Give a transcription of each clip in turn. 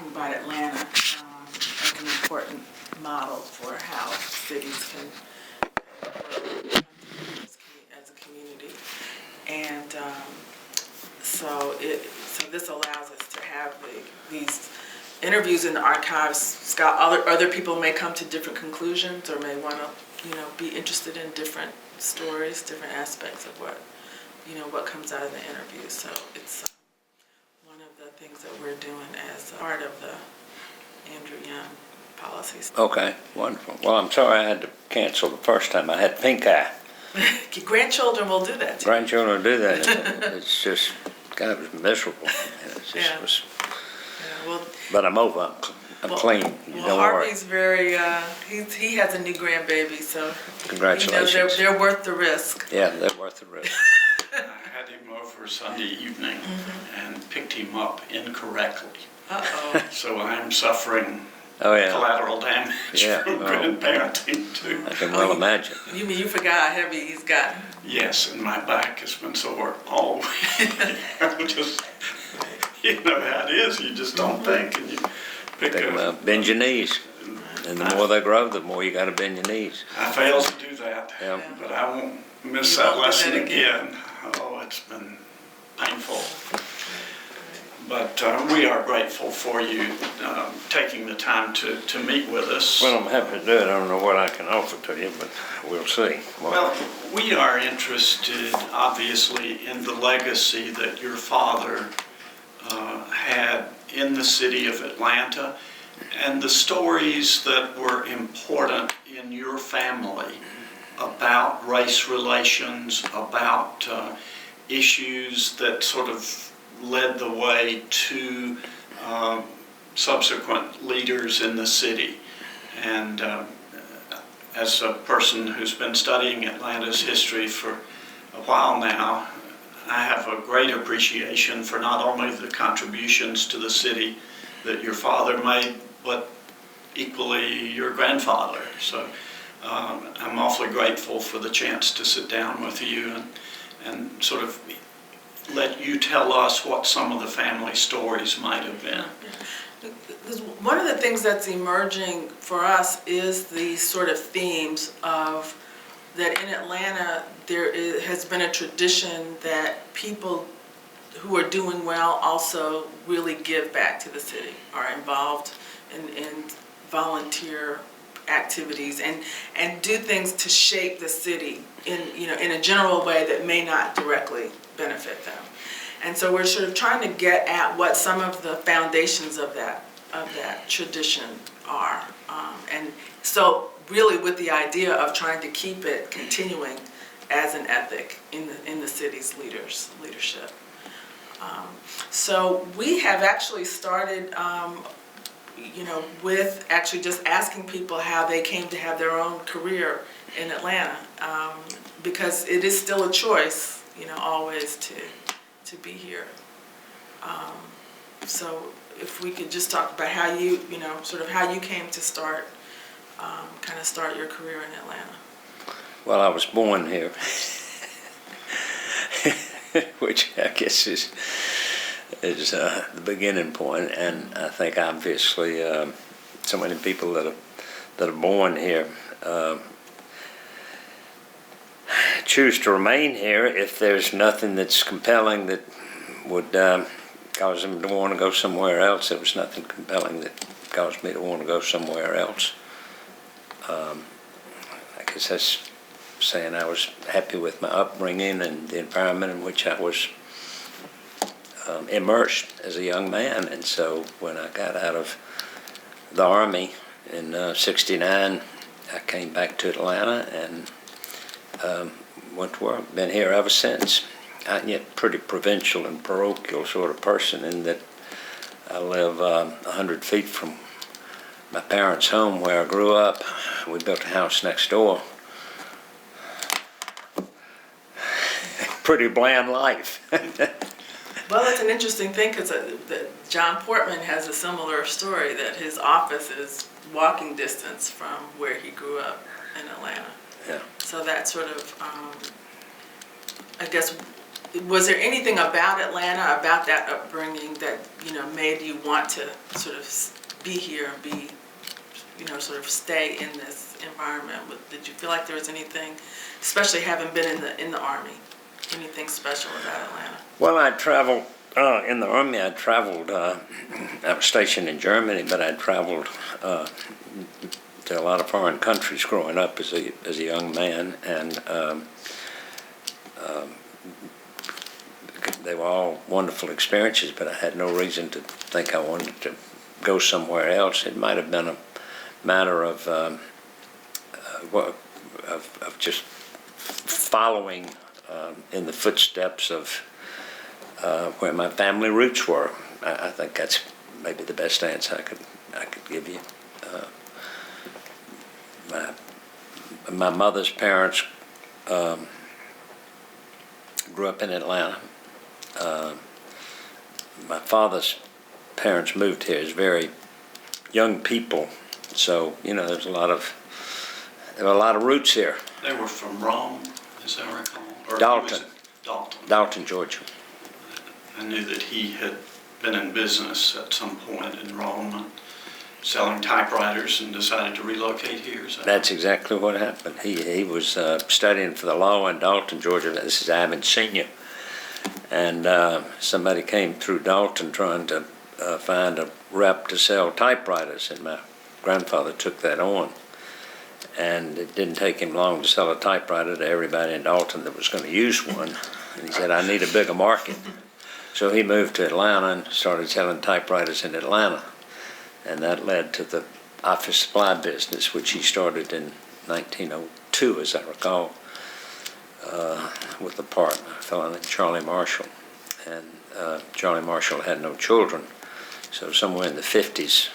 about Atlanta as an important model for how cities can work as a community. And so this allows us to have these interviews in the archives. Scott, other people may come to different conclusions or may want to, be interested in different stories, different aspects of what comes out of the interview. So it's one of the things that we're doing as part of the Andrew Young policies. Okay, wonderful. Well, I'm sorry I had to cancel the first time. I had pink eye. Your grandchildren will do that too. Grandchildren do that. It's just, God, it was miserable. Yeah. Was, Well, but I'm over. I'm clean. You don't Harvey's worry. very, he has a new grandbaby, so Congratulations. They're worth the risk. Yeah, they're worth the risk. I had him over Sunday evening and picked him up incorrectly. Uh-oh. So I'm suffering Oh, collateral damage from grandparenting too. I can well imagine. You mean you forgot how heavy he's gotten? Yes, and my back has been sore all week. Just, you know how it is. You just don't think, and you pick up. Bend your knees. And the more they grow, the more you got to bend your knees. I failed to do that, Yeah. but I won't miss You that won't do lesson that again. Oh, it's been painful. But we are grateful for you taking the time to meet with us. Well, I'm happy to do it. I don't know what I can offer to you, but we'll see. Well, we are interested, obviously, in the legacy that your father had in the city of Atlanta and the stories that were important in your family about race relations, about issues that sort of led the way to subsequent leaders in the city. And as a person who's been studying Atlanta's history for a while now, I have a great appreciation for not only the contributions to the city that your father made, but equally your grandfather. So I'm awfully grateful for the chance to sit down with you and sort of let you tell us what some of the family stories might have been. One of the things that's emerging for us is these sort of themes of that in Atlanta there has been a tradition that people who are doing well also really give back to the city, are involved in volunteer activities and do things to shape the city in a general way that may not directly benefit them. And so we're sort of trying to get at what some of the foundations of that tradition are. And so really with the idea of trying to keep it continuing as an ethic in the city's leadership. So we have actually started with actually just asking people how they came to have their own career in Atlanta, because it is still a choice, always to be here. So if we could just talk about how you, sort of how you came to start your career in Atlanta. Well, I was born here, which I guess is the beginning point, and I think obviously so many people that are born here choose to remain here if there's nothing that's compelling that would cause them to want to go somewhere else. There was nothing compelling that caused me to want to go somewhere else. I guess that's saying I was happy with my upbringing and the environment in which I was immersed as a young man. And so when I got out of the Army in '69, I came back to Atlanta and went to work. Been here ever since. I'm yet pretty provincial and parochial sort of person in that I live 100 feet from my parents' home where I grew up. We built a house next door. Pretty bland life. Well, it's an interesting thing because John Portman has a similar story that his office is walking distance from where he grew up in Atlanta. Yeah. So that sort of, I guess, was there anything about Atlanta, about that upbringing that, made you want to sort of be here, be, sort of stay in this environment? Did you feel like there was anything, especially having been in the Army, anything special about Atlanta? Well, I traveled, in the Army, I traveled, I was stationed in Germany, but I traveled to a lot of foreign countries growing up as a young man, and they were all wonderful experiences, but I had no reason to think I wanted to go somewhere else. It might have been a matter of just following in the footsteps of where my family roots were. I think that's maybe the best answer I could give you. My mother's parents grew up in Atlanta. My father's parents moved here as very young people, so there were a lot of roots here. They were from Rome, as I recall. Or Dalton. Dalton, Georgia. I knew that he had been in business at some point in Rome, selling typewriters, and decided to relocate here. That's exactly what happened. He was studying for the law in Dalton, Georgia. This is Ivan Sr. And somebody came through Dalton trying to find a rep to sell typewriters, and my grandfather took that on. And it didn't take him long to sell a typewriter to everybody in Dalton that was going to use one. And he said, I need a bigger market. So he moved to Atlanta and started selling typewriters in Atlanta. And that led to the office supply business, which he started in 1902, as I recall, with a partner, a fellow named Charlie Marshall. And Charlie Marshall had no children. So somewhere in the 50s,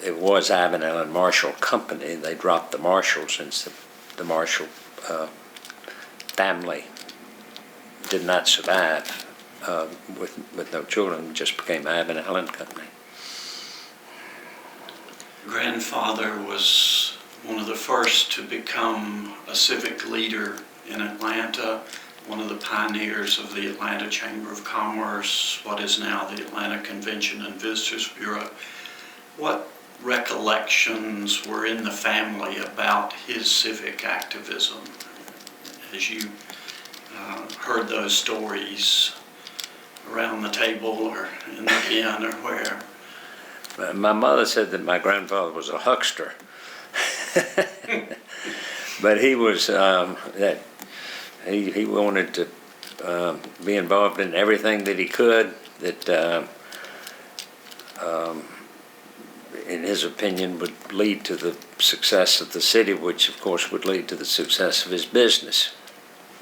it was Ivan Allen Marshall Company. They dropped the Marshall since the Marshall family did not survive with no children. It just became Ivan Allen Company. Grandfather was one of the first to become a civic leader in Atlanta, one of the pioneers of the Atlanta Chamber of Commerce, what is now the Atlanta Convention and Visitors Bureau. What recollections were in the family about his civic activism as you heard those stories around the table or in the inn or where? My mother said that my grandfather was a huckster. But he was that he wanted to be involved in everything that he could that in his opinion would lead to the success of the city, which of course would lead to the success of his business.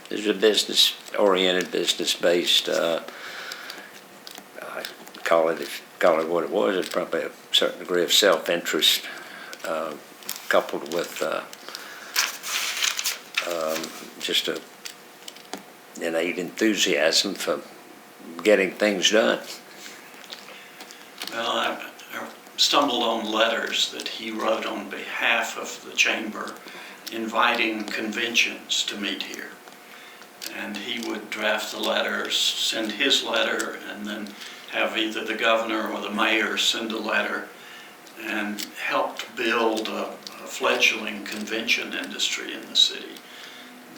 It was a business-oriented, business-based, call it what it was. It's probably a certain degree of self-interest coupled with just a innate enthusiasm for getting things done. Well, I stumbled on letters that he wrote on behalf of the chamber inviting conventions to meet here. And he would draft the letters, send his letter, and then have either the governor or the mayor send a letter, and helped build a fledgling convention industry in the city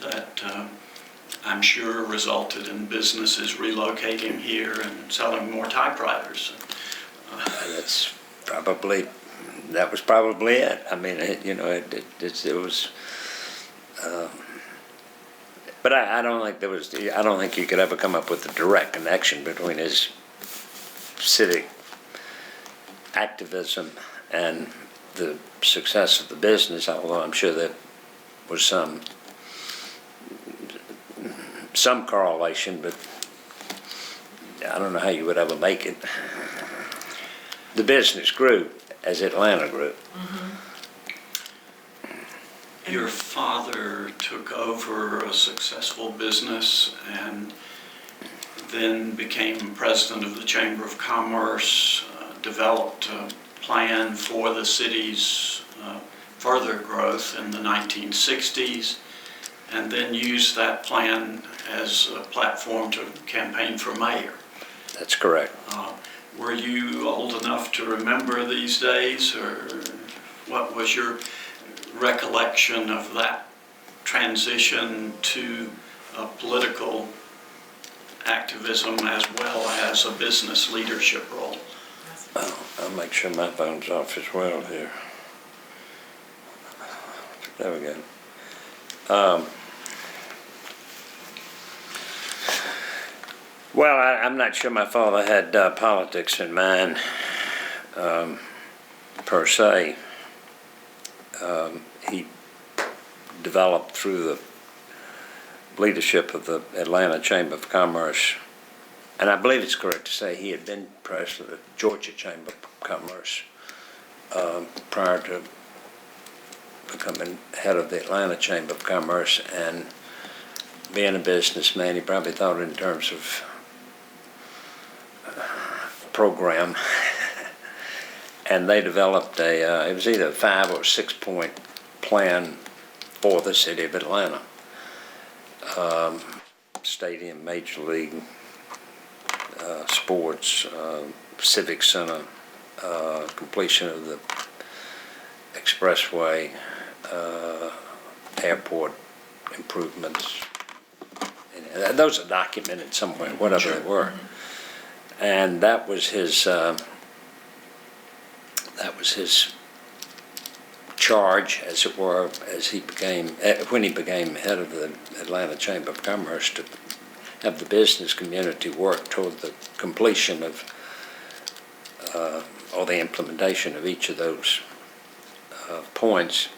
that I'm sure resulted in businesses relocating here and selling more typewriters. That was probably it. I mean, it was. But I don't think there was. I don't think you could ever come up with a direct connection between his civic activism and the success of the business. Although I'm sure there was some correlation, but I don't know how you would ever make it. The business grew as Atlanta grew. Mm-hmm. Your father took over a successful business and then became president of the Chamber of Commerce, developed a plan for the city's further growth in the 1960s, and then used that plan as a platform to campaign for mayor. That's correct. Were you old enough to remember these days, or what was your recollection of that transition to political activism as well as a business leadership role? I'll make sure my phone's off as well here. There we go. Well, I'm not sure my father had politics in mind, per se. He developed through the leadership of the Atlanta Chamber of Commerce, and I believe it's correct to say he had been president of the Georgia Chamber of Commerce prior to becoming head of the Atlanta Chamber of Commerce. And being a businessman, he probably thought in terms of program. And they developed it was either a 5 or 6 point plan for the city of Atlanta. Stadium, major league, sports, civic center, completion of the expressway, airport improvements. And those are documented somewhere, whatever they were. And that was his charge, as it were, as he became, when he became head of the Atlanta Chamber of Commerce, to have the business community work toward the completion of, or the implementation of each of those points.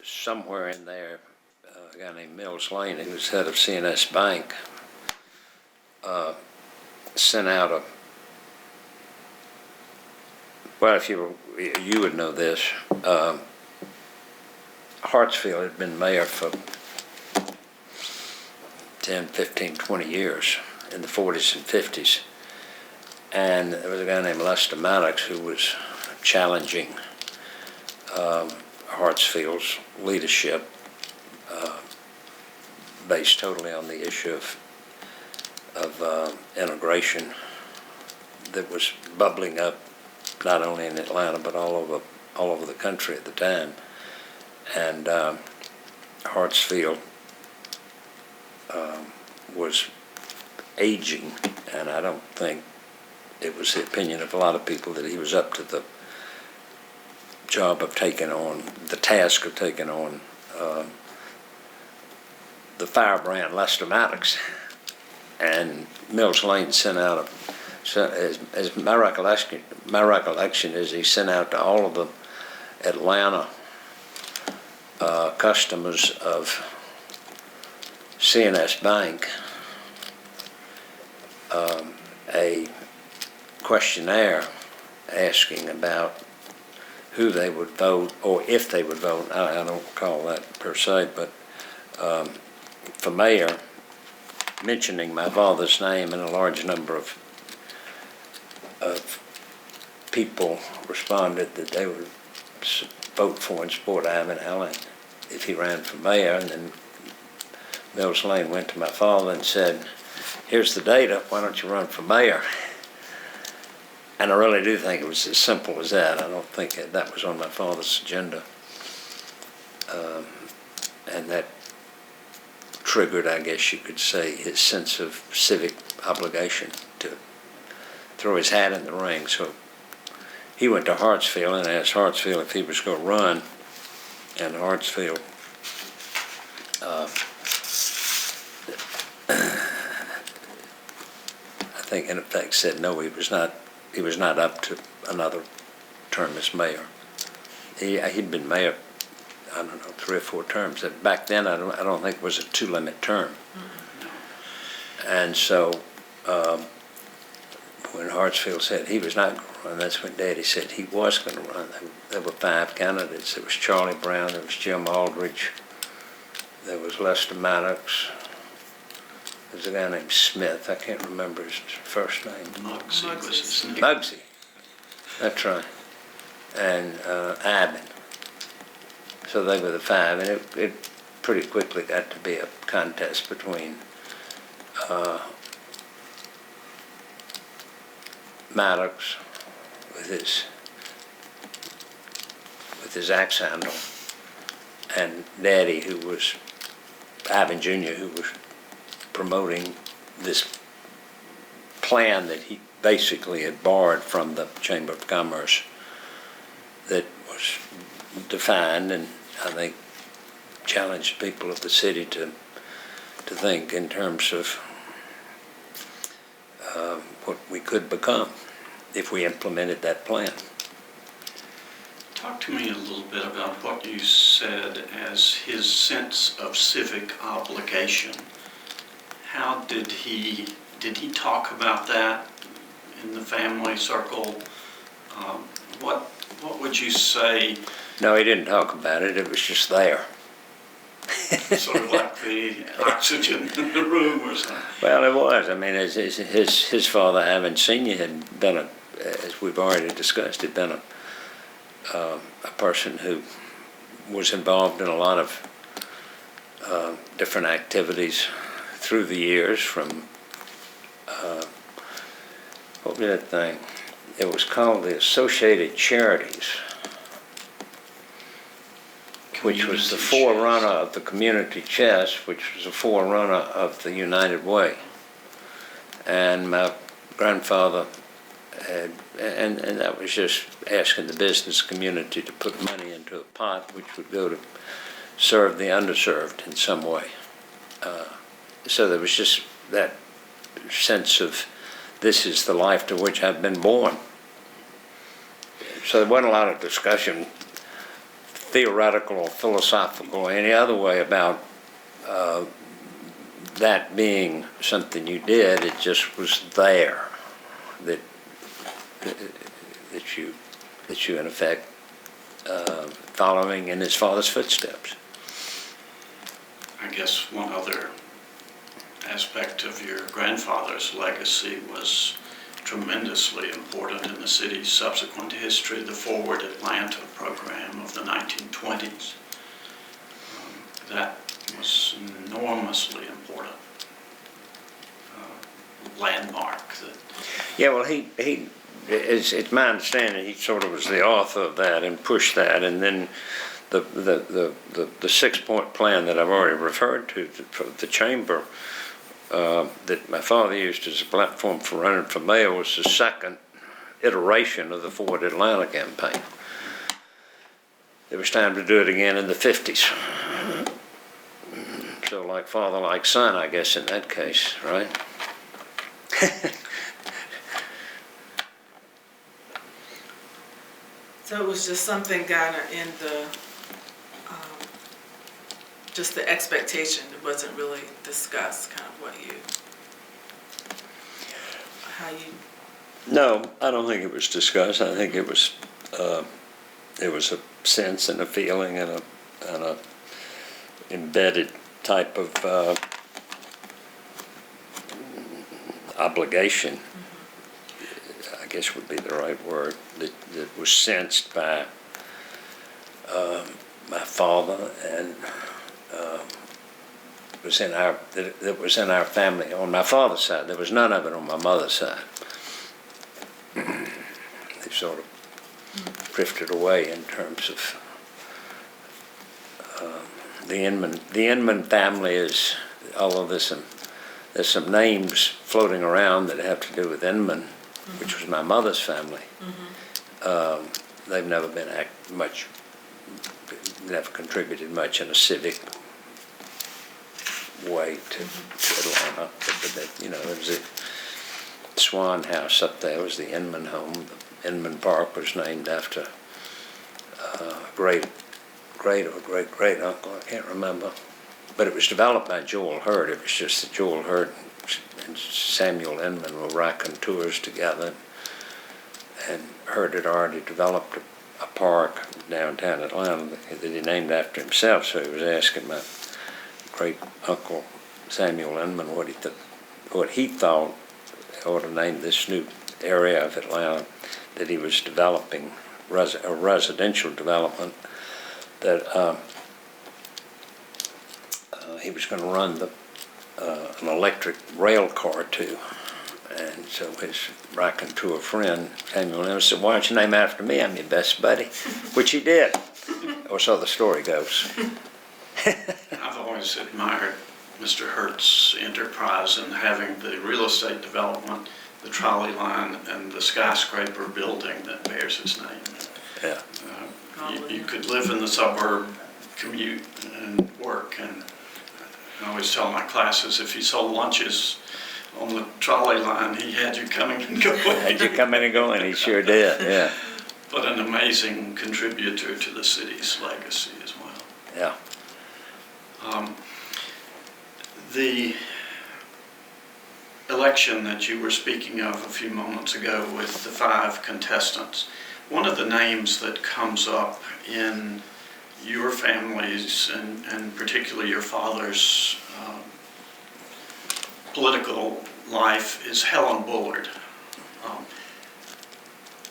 Somewhere in there, a guy named Mills Lane, who was head of CNS Bank, sent out well, if you would know this, Hartsfield had been mayor for 10, 15, 20 years in the 40s and 50s. And there was a guy named Lester Maddox who was challenging Hartsfield's leadership based totally on the issue of integration that was bubbling up not only in Atlanta but all over the country at the time. And Hartsfield was aging, and I don't think it was the opinion of a lot of people that he was up to the job of taking on, the task of taking on the firebrand Lester Maddox. And Mills Lane sent out as my recollection is, he sent out to all of the Atlanta customers of CNS Bank a questionnaire asking about who they would vote, or if they would vote. I don't recall that per se, but for mayor, mentioning my father's name, and a large number of people responded that they would vote for and support Inman Allen if he ran for mayor. And then Mills Lane went to my father and said, "Here's the data, why don't you run for mayor?" And I really do think it was as simple as that. I don't think that was on my father's agenda. And that triggered, I guess you could say, his sense of civic obligation to throw his hat in the ring. So he went to Hartsfield and asked Hartsfield if he was going to run, and Hartsfield I think in effect said no, he was not up to another term as mayor. He'd been mayor, I don't know, 3 or 4 terms. Back then, I don't think it was a 2-limit term. And so when Hartsfield said he was not going to run, that's when Daddy said he was going to run. There were 5 candidates. There was Charlie Brown, there was Jim Aldridge, there was Lester Maddox, there's a guy named Smith. I can't remember his first name. Muggsy was his name. Muggsy, that's right. And Ivan. So they were the five, and it pretty quickly got to be a contest between Maddox with his axe handle, and Daddy, who was Ivan Jr., who was promoting this plan that he basically had borrowed from the Chamber of Commerce that was defined, and I think challenged people of the city to think in terms of what we could become if we implemented that plan. Talk to me a little bit about what you said as his sense of civic obligation. How did he talk about that in the family circle? What would you say? No, he didn't talk about it. It was just there. Sort of like the oxygen in the room or something. Well, it was. I mean, his father, Ivan Sr., had been as we've already discussed, had been a person who was involved in a lot of different activities through the years, from what was that thing? It was called the Associated Charities, which was the forerunner of the Community Chest, which was a forerunner of the United Way. And my grandfather had, and that was just asking the business community to put money into a pot which would go to serve the underserved in some way. So there was just that sense of, this is the life to which I've been born. So there wasn't a lot of discussion, theoretical or philosophical or any other way, about that being something you did. It just was there, that you in effect following in his father's footsteps. I guess one other aspect of your grandfather's legacy was tremendously important in the city's subsequent history, the Forward Atlanta program of the 1920s. That was enormously important. Landmark. Yeah, well, it's my understanding he sort of was the author of that and pushed that, and then the 6-point plan that I've already referred to for the chamber, that my father used as a platform for running for mayor, was the second iteration of the Forward Atlanta campaign. It was time to do it again in the 50s. So like father, like son, I guess, in that case, right? So it was just something kind of in the, just the expectation. It wasn't really discussed, kind of how you. No, I don't think it was discussed. I think it was a sense and a feeling and a embedded type of obligation, I guess would be the right word, that was sensed by my father, and that was in our family. On my father's side, there was none of it on my mother's side. They sort of drifted away in terms of the Inman family is, although there's some names floating around that have to do with Inman, which was my mother's family. They've never been never contributed much in a civic way to Atlanta. But you know, there was a Swan House up there, was the Inman home. The Inman Park was named after great uncle, I can't remember. But it was developed by Joel Hurd. It was just that Joel Hurd and Samuel Inman were raconteurs together, and Hurd had already developed a park downtown Atlanta that he named after himself. So he was asking my great uncle Samuel Inman what he thought ought to name this new area of Atlanta that he was developing, a residential development that he was going to run an electric rail car too. And so his raconteur friend came on and said, "Why don't you name it after me? I'm your best buddy," which he did, or so the story goes. I've always admired Mr. Hurt's enterprise in having the real estate development, the trolley line, and the skyscraper building that bears his name. Yeah. You could live in the suburb, commute, and work. And I always tell my classes, if you sold lunches on the trolley line, he had you coming and going. Had you coming and going? He sure did. Yeah. But an amazing contributor to the city's legacy as well. Yeah. The election that you were speaking of a few moments ago with the 5 contestants, one of the names that comes up in your families and particularly your father's political life is Helen Bullard.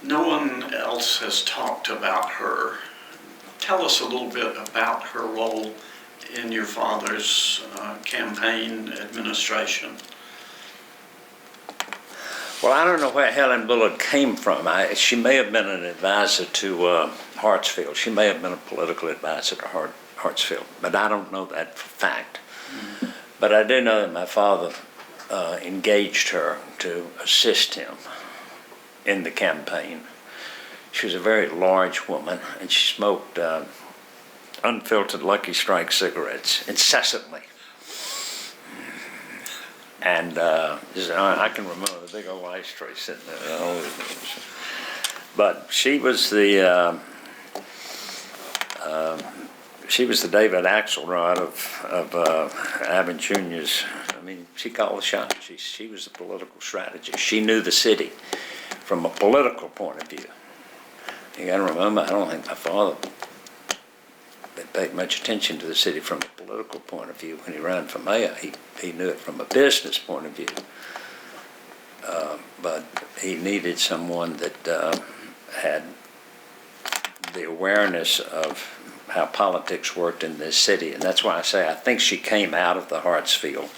No one else has talked about her. Tell us a little bit about her role in your father's campaign administration. Well, I don't know where Helen Bullard came from. She may have been an advisor to Hartsfield. She may have been a political advisor to Hartsfield, but I don't know that for fact. Mm-hmm. But I do know that my father engaged her to assist him in the campaign. She was a very large woman, and she smoked unfiltered Lucky Strike cigarettes incessantly. And I can remember the big old ashtray sitting there. But she was the David Axelrod of Abbott Jr.'s. I mean, she called the shots. She was the political strategist. She knew the city from a political point of view. You got to remember, I don't think my father paid much attention to the city from a political point of view when he ran for mayor. He knew it from a business point of view. But he needed someone that had the awareness of how politics worked in this city. And that's why I say I think she came out of the Hartsfield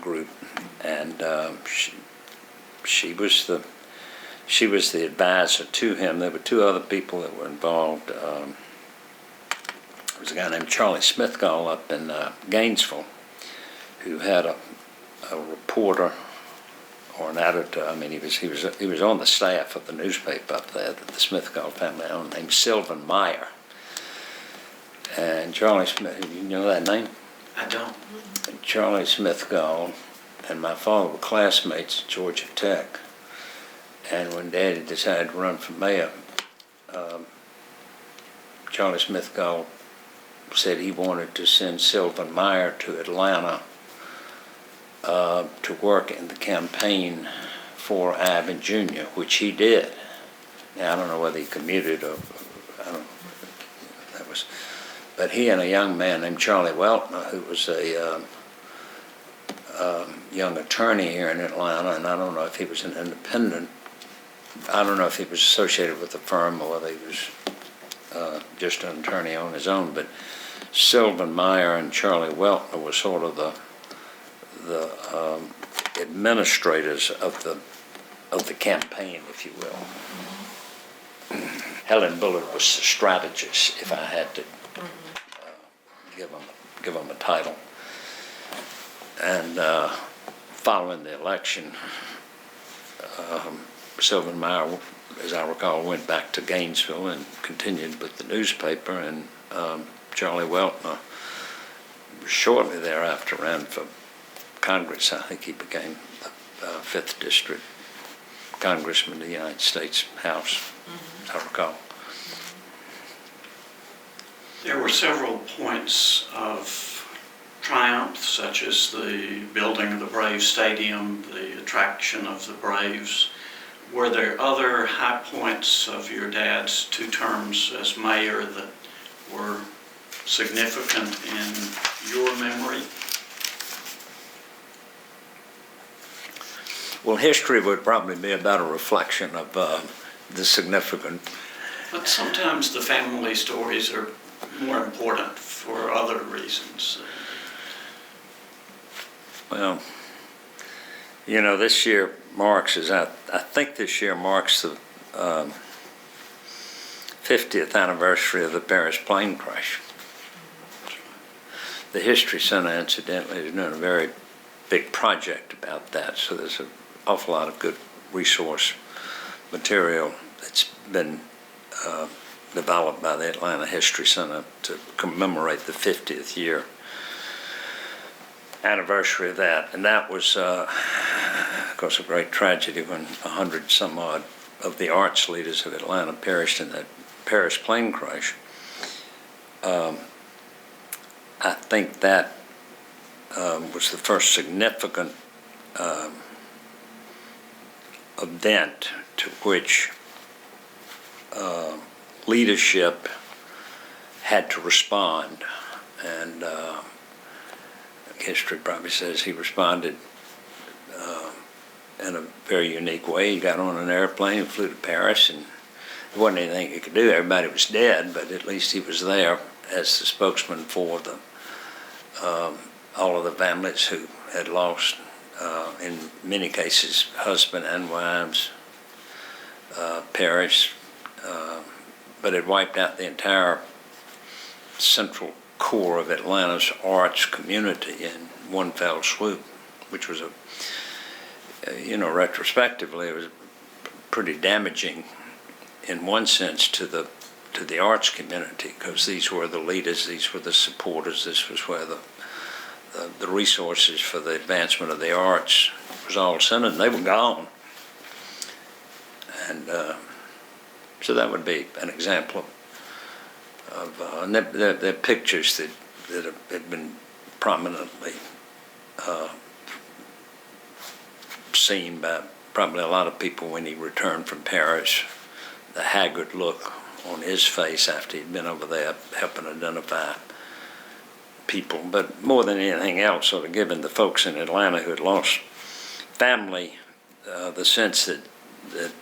group. And she was the advisor to him. There were 2 other people that were involved. There was a guy named Charlie Smithgall up in Gainesville who had a reporter or an editor. I mean, he was on the staff of the newspaper up there that the Smithgall family owned, named Sylvan Meyer. And Charlie Smith, you know that name? I don't. And Charlie Smithgall and my father were classmates at Georgia Tech. And when Daddy decided to run for mayor, Charlie Smithgall said he wanted to send Sylvan Meyer to Atlanta to work in the campaign for Abbott Jr., which he did. Now, I don't know whether he commuted or, I don't know, but he and a young man named Charlie Weltner, who was a young attorney here in Atlanta, and I don't know if he was an independent. I don't know if he was associated with the firm or whether he was just an attorney on his own, but Sylvan Meyer and Charlie Weltner were sort of the administrators of the campaign, if you will. Helen Bullard was the strategist, if I had to give him a title. And following the election, Sylvan Meyer, as I recall, went back to Gainesville and continued with the newspaper, and Charlie Weltner shortly thereafter ran for Congress. I think he became the 5th District Congressman of the United States House, as I recall. There were several points of triumph, such as the building of the Braves Stadium, the attraction of the Braves. Were there other high points of your dad's 2 terms as mayor that were significant in your memory? Well, history would probably be a better reflection of the significant But sometimes the family stories are more important for other reasons. Well, this year marks, I think this year marks the 50th anniversary of the Paris plane crash. The History Center, incidentally, is doing a very big project about that, so there's an awful lot of good resource material that's been developed by the Atlanta History Center to commemorate the 50th year anniversary of that. And that was, of course, a great tragedy when 100 some odd of the arts leaders of Atlanta perished in that Paris plane crash. I think that was the first significant event to which leadership had to respond, and history probably says he responded in a very unique way. He got on an airplane and flew to Paris, and there wasn't anything he could do. Everybody was dead, but at least he was there as the spokesman for the all of the families who had lost, in many cases, husband and wives, perished. But it wiped out the entire central core of Atlanta's arts community in one fell swoop, which was retrospectively, it was pretty damaging in one sense to the arts community, because these were the leaders, these were the supporters, this was where the resources for the advancement of the arts was all centered, and they were gone. And so that would be an example of and there are pictures that have been prominently seen by probably a lot of people when he returned from Paris, the haggard look on his face after he'd been over there helping identify people. But more than anything else, sort of giving the folks in Atlanta who had lost family the sense that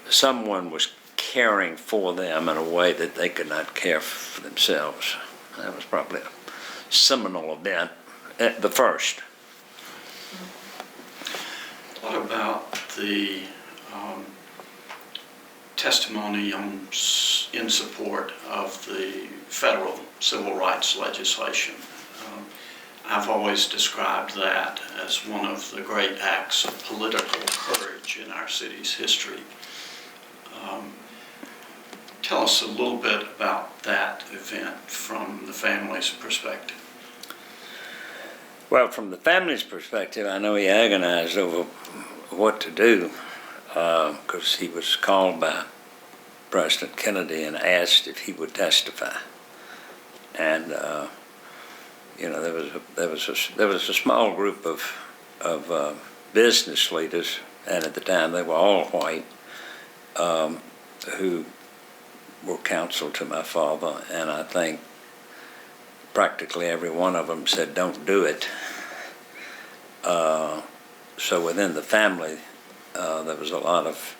someone was caring for them in a way that they could not care for themselves. That was probably a seminal event, at the first. What about the testimony in support of the federal civil rights legislation? I've always described that as one of the great acts of political courage in our city's history. Tell us a little bit about that event from the family's perspective. Well, from the family's perspective, I know he agonized over what to do, because he was called by President Kennedy and asked if he would testify. And there was a small group of business leaders, and at the time they were all white, who were counsel to my father, and I think practically every one of them said, "Don't do it." So within the family, there was a lot of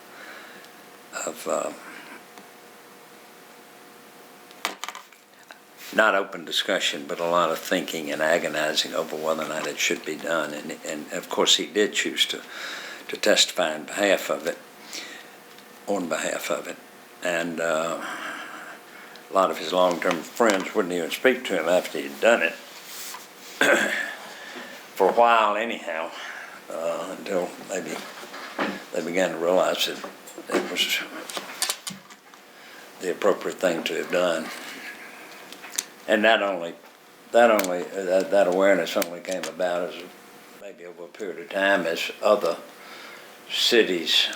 not open discussion, but a lot of thinking and agonizing over whether or not it should be done. And of course, he did choose to testify on behalf of it. And a lot of his long-term friends wouldn't even speak to him after he'd done it. For a while, anyhow, until maybe they began to realize that it was the appropriate thing to have done. And that awareness only came about as maybe over a period of time as other cities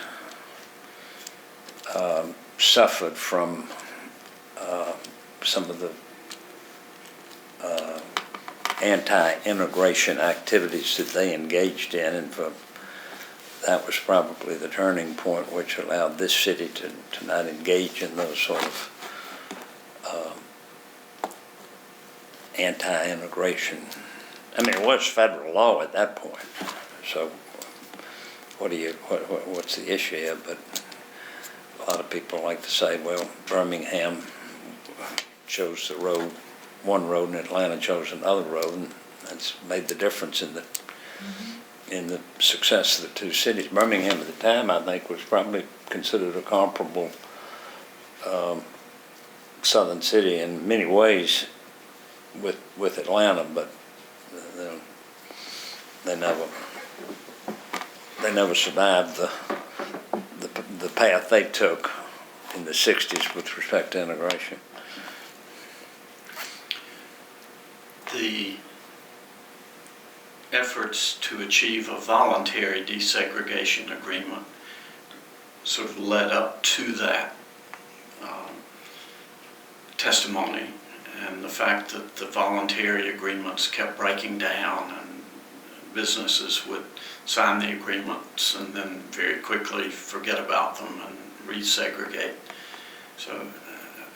suffered from some of the anti-integration activities that they engaged in, and that was probably the turning point which allowed this city to not engage in those sort of anti-integration. I mean, it was federal law at that point. So, what's the issue here? But a lot of people like to say, well, Birmingham chose the road, one road, and Atlanta chose another road, and that's made the difference in the success of the two cities. Birmingham at the time, I think, was probably considered a comparable southern city in many ways with Atlanta, but they never survived the path they took in the 60s with respect to integration. The efforts to achieve a voluntary desegregation agreement sort of led up to that testimony, and the fact that the voluntary agreements kept breaking down and businesses would sign the agreements and then very quickly forget about them and resegregate. So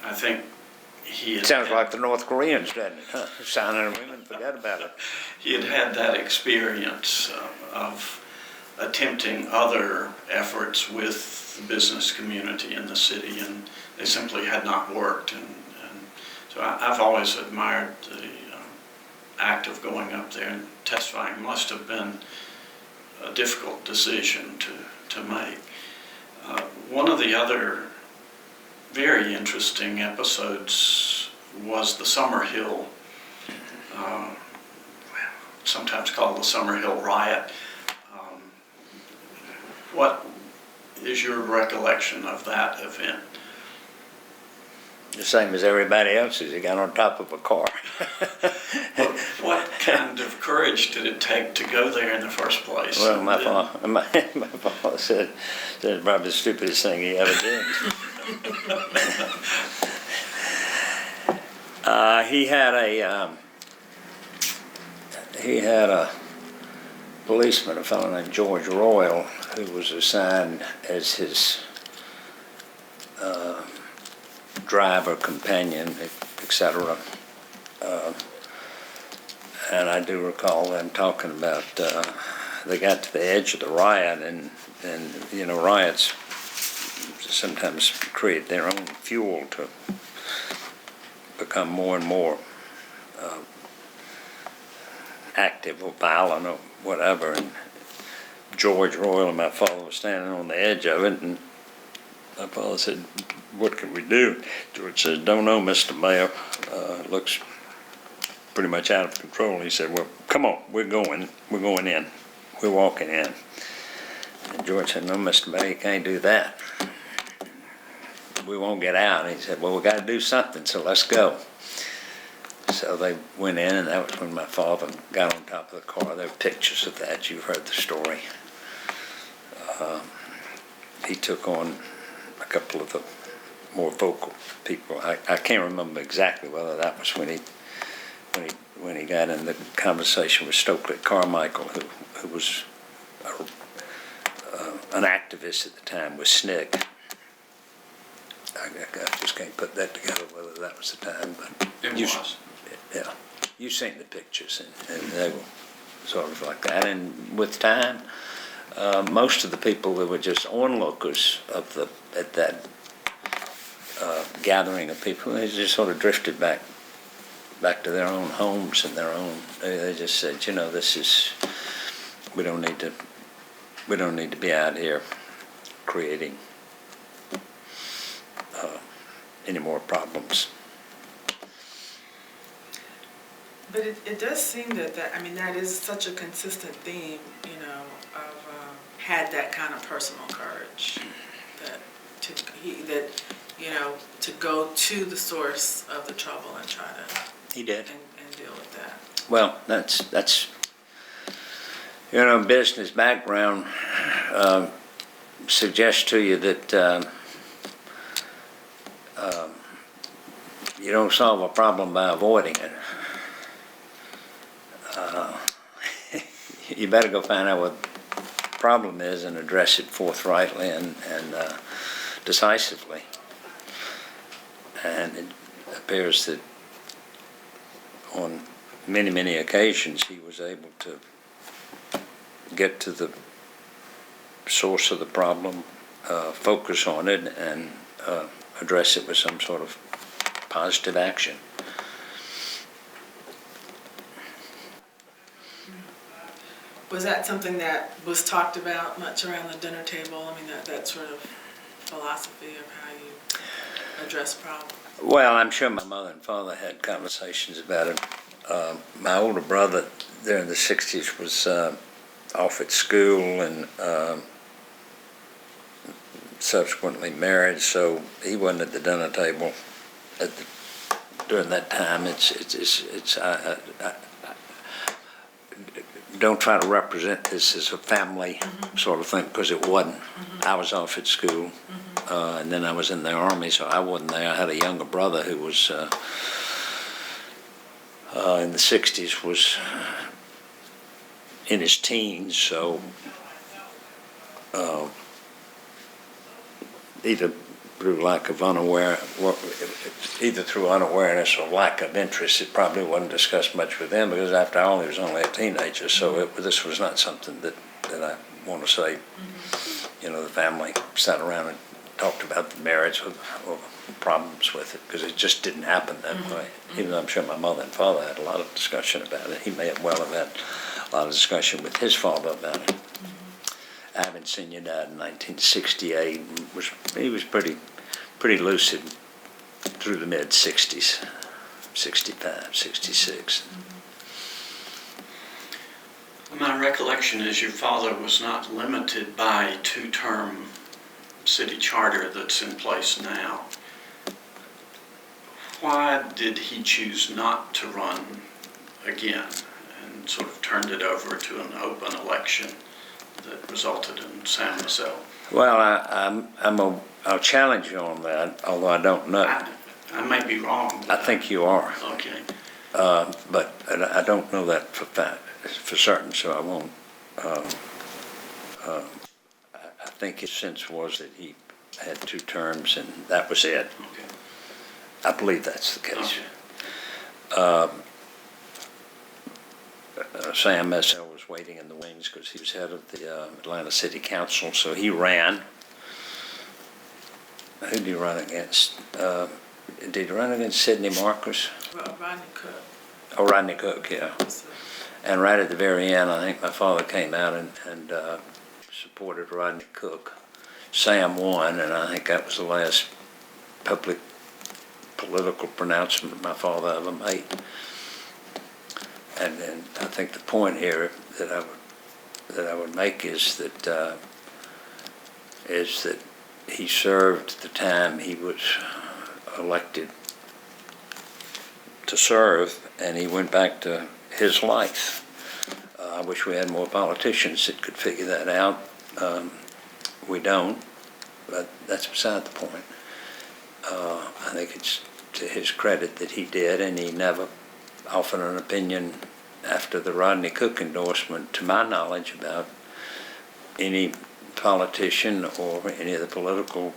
I think he had... Sounds like the North Koreans, doesn't it? Huh? Sign an agreement and forget about it. He had had that experience of attempting other efforts with the business community in the city, and they simply had not worked. And so I've always admired the act of going up there and testifying. Must have been a difficult decision to make. One of the other very interesting episodes was the Summerhill, sometimes called the Summerhill riot. What is your recollection of that event? The same as everybody else's. He got on top of a car. What kind of courage did it take to go there in the first place? Well, my father said it's probably the stupidest thing he ever did. He had a policeman, a fellow named George Royal, who was assigned as his driver, companion, etc. And I do recall them talking about they got to the edge of the riot, and you know, riots sometimes create their own fuel to become more and more active or violent or whatever. And George Royal and my father were standing on the edge of it, and my father said, "What can we do?" George says, "Don't know, Mr. Mayor. Looks pretty much out of control." He said, "Well, come on, we're going in. We're walking in." And George said, "No, Mr. Mayor, you can't do that. We won't get out." And he said, "Well, we got to do something, so let's go." So they went in, and that was when my father got on top of the car. There are pictures of that. You've heard the story. He took on a couple of the more vocal people. I can't remember exactly whether that was when he got in the conversation with Stokely Carmichael, who was an activist at the time with SNCC. I just can't put that together whether that was the time, but It was. Yeah, you've seen the pictures, and they were sort of like that. And with time, most of the people that were just onlookers at that gathering of people, they just sort of drifted back to their own homes and their own. They just said, you know, we don't need to be out here creating any more problems. But it does seem that that is such a consistent theme, you know, of had that kind of personal courage to go to the source of the trouble and try to He did. and deal with that. Well, that's you know, business background suggests to you that you don't solve a problem by avoiding it. You better go find out what the problem is and address it forthrightly and decisively. And it appears that on many occasions he was able to get to the source of the problem focus on it and address it with some sort of positive action. Was that something that was talked about much around the dinner table? I mean, that sort of philosophy of how you address problems? Well, I'm sure my mother and father had conversations about it. My older brother during the 60s was off at school and subsequently married, so he wasn't at the dinner table during that time. I don't try to represent this as a family sort of thing, because it wasn't. I was off at school, and then I was in the Army, so I wasn't there. I had a younger brother who was in the 60s, was in his teens, so either through lack of either through unawareness or lack of interest, it probably wasn't discussed much with them, because after all, he was only a teenager, so this was not something that I want to say, the family sat around and talked about the merits or problems with it, because it just didn't happen that way. Even though I'm sure my mother and father had a lot of discussion about it. He may have had a lot of discussion with his father about it. I haven't seen you died in 1968. He was pretty lucid through the mid-60s, 65, 66. My recollection is your father was not limited by two-term city charter that's in place now. Why did he choose not to run again and sort of turned it over to an open election that resulted in San Marcel? Well, I'll challenge you on that, although I don't know. I may be wrong. I think you are. Okay. But I don't know that for certain, so I won't. I think his sense was that he had 2 terms and that was it. Okay. I believe that's the case. Okay. Sam Messel was waiting in the wings because he was head of the Atlanta City Council, so he ran. Who did he run against? Did he run against Sidney Marcus? Rodney Cook. Oh, Rodney Cook, yeah. And right at the very end, I think my father came out and supported Rodney Cook. Sam won, and I think that was the last public political pronouncement my father ever made. And then I think the point here that I would make is that he served the time he was elected to serve, and he went back to his life. I wish we had more politicians that could figure that out. We don't, but that's beside the point. I think it's to his credit that he did, and he never offered an opinion after the Rodney Cook endorsement, to my knowledge, about any politician or any of the political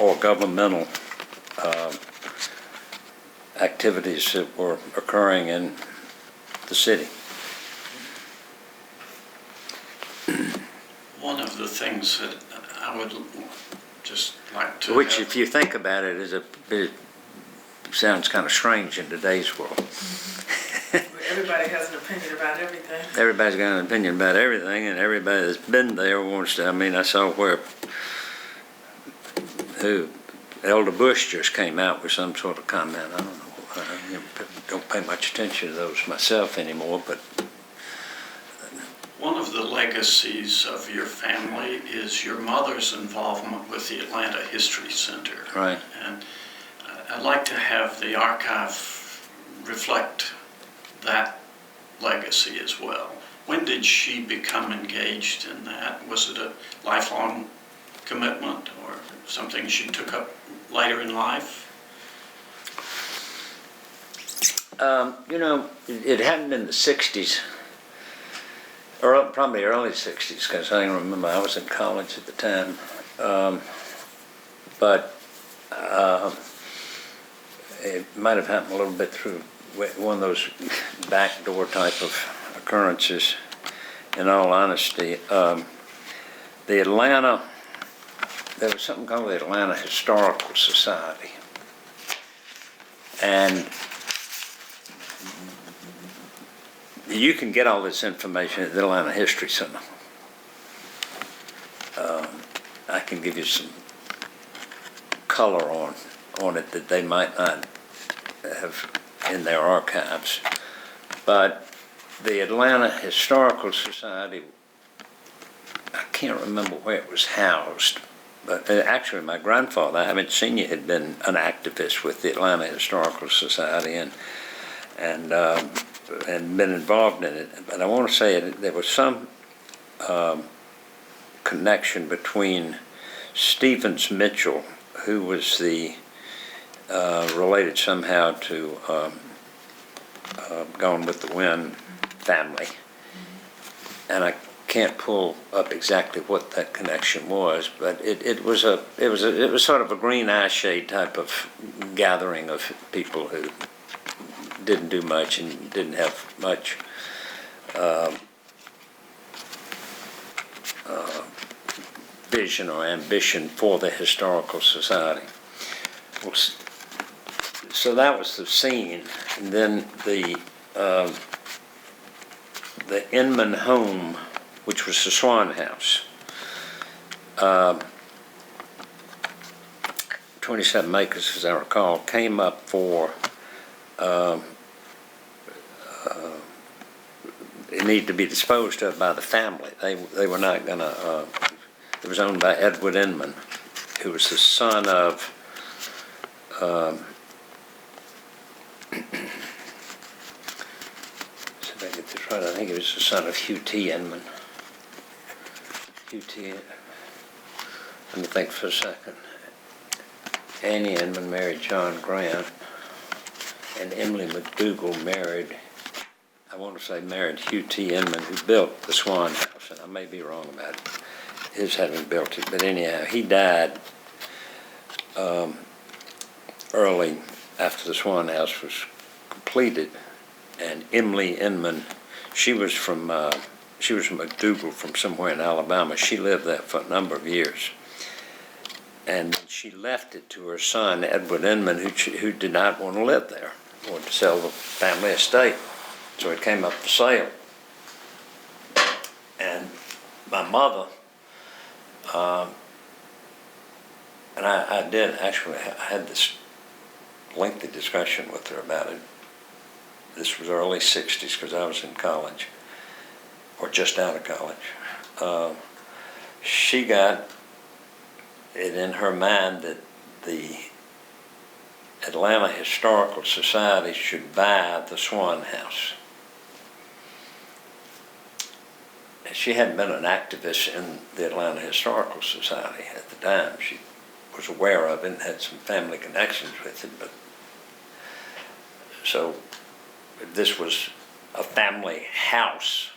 or governmental activities that were occurring in the city. One of the things that I would just like to Which, have, if you think about it, it sounds kind of strange in today's world. Everybody has an opinion about everything. Everybody's got an opinion about everything, and everybody that's been there wants to. I mean, I saw Elder Bush just came out with some sort of comment. I don't know. I don't pay much attention to those myself anymore, but one of the legacies of your family is your mother's involvement with the Atlanta History Center. right. And I'd like to have the archive reflect that legacy as well. When did she become engaged in that? Was it a lifelong commitment or something she took up later in life? It happened in the 60s, or probably early 60s, because I remember I was in college at the time. But it might have happened a little bit through one of those backdoor type of occurrences, in all honesty. The Atlanta, there was something called the Atlanta Historical Society. And you can get all this information at the Atlanta History Center. I can give you some color on it that they might not have in their archives. But the Atlanta Historical Society, I can't remember where it was housed, but actually my grandfather, I haven't seen you, had been an activist with the Atlanta Historical Society and been involved in it. But I want to say there was some connection between Stevens Mitchell, who was the related somehow to Gone with the Wind family, and I can't pull up exactly what that connection was, but it was sort of a green eye shade type of gathering of people who didn't do much and didn't have much vision or ambition for the historical society. Well, so that was the scene, and then the Inman home, which was the Swan House, 27 acres, as I recall, came up for it needed to be disposed of by the family. They were not going to. It was owned by Edward Inman, who was the son of. See if I get this right. I think he was the son of Hugh T. Inman. Hugh T. Let me think for a second. Annie Inman married John Grant, and Emily McDougall married, I want to say married Hugh T. Inman, who built the Swan House, and I may be wrong about his having built it, but anyhow, he died early after the Swan House was completed, and Emily Inman, she was from McDougall, from somewhere in Alabama. She lived there for a number of years, and she left it to her son Edward Inman, who did not want to live there, wanted to sell the family estate, so it came up for sale. And my mother, and I did actually, I had this lengthy discussion with her about it. This was early 60s, because I was in college, or just out of college. She got it in her mind that the Atlanta Historical Society should buy the Swan House. And she hadn't been an activist in the Atlanta Historical Society at the time. She was aware of it and had some family connections with it, but so this was a family house,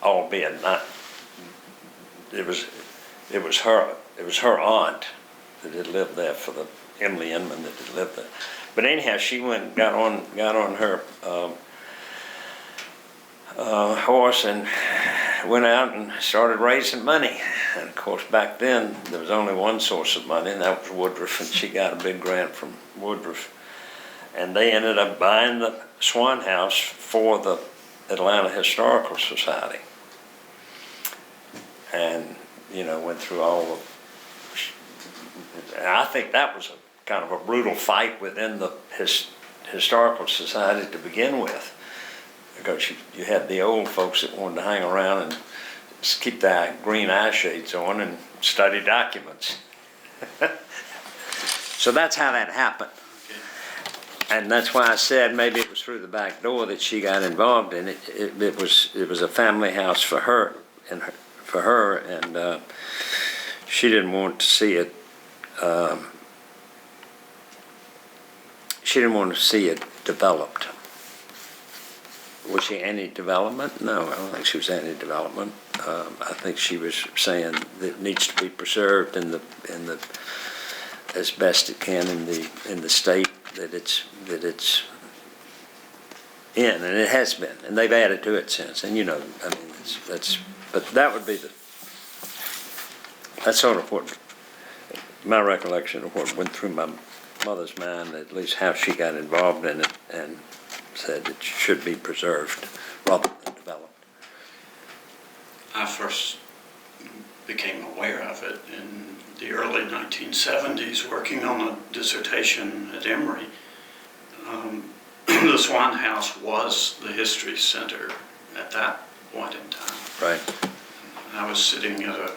albeit not. It was her aunt that had lived there, for the Emily Inman that had lived there. But anyhow, she went and got on her horse and went out and started raising money. And of course, back then there was only one source of money, and that was Woodruff. And she got a big grant from Woodruff, and they ended up buying the Swan House for the Atlanta Historical Society. And went through all the. I think that was a kind of a brutal fight within the Historical Society to begin with, because you had the old folks that wanted to hang around and just keep their green eye shades on and study documents. So that's how that happened. Okay. And that's why I said maybe it was through the back door that she got involved in it. It was a family house for her, and she didn't want to see it. She didn't want to see it developed. Was she anti-development? No, I don't think she was anti-development. I think she was saying that it needs to be preserved in the as best it can in the state that it's in, and it has been, and they've added to it since. And I mean, but that would be that's sort of what my recollection of what went through my mother's mind, at least how she got involved in it, and said it should be preserved rather than developed. I first became aware of it in the early 1970s, working on a dissertation at Emory. The Swan House was the history center at that point in time. Right. I was sitting at a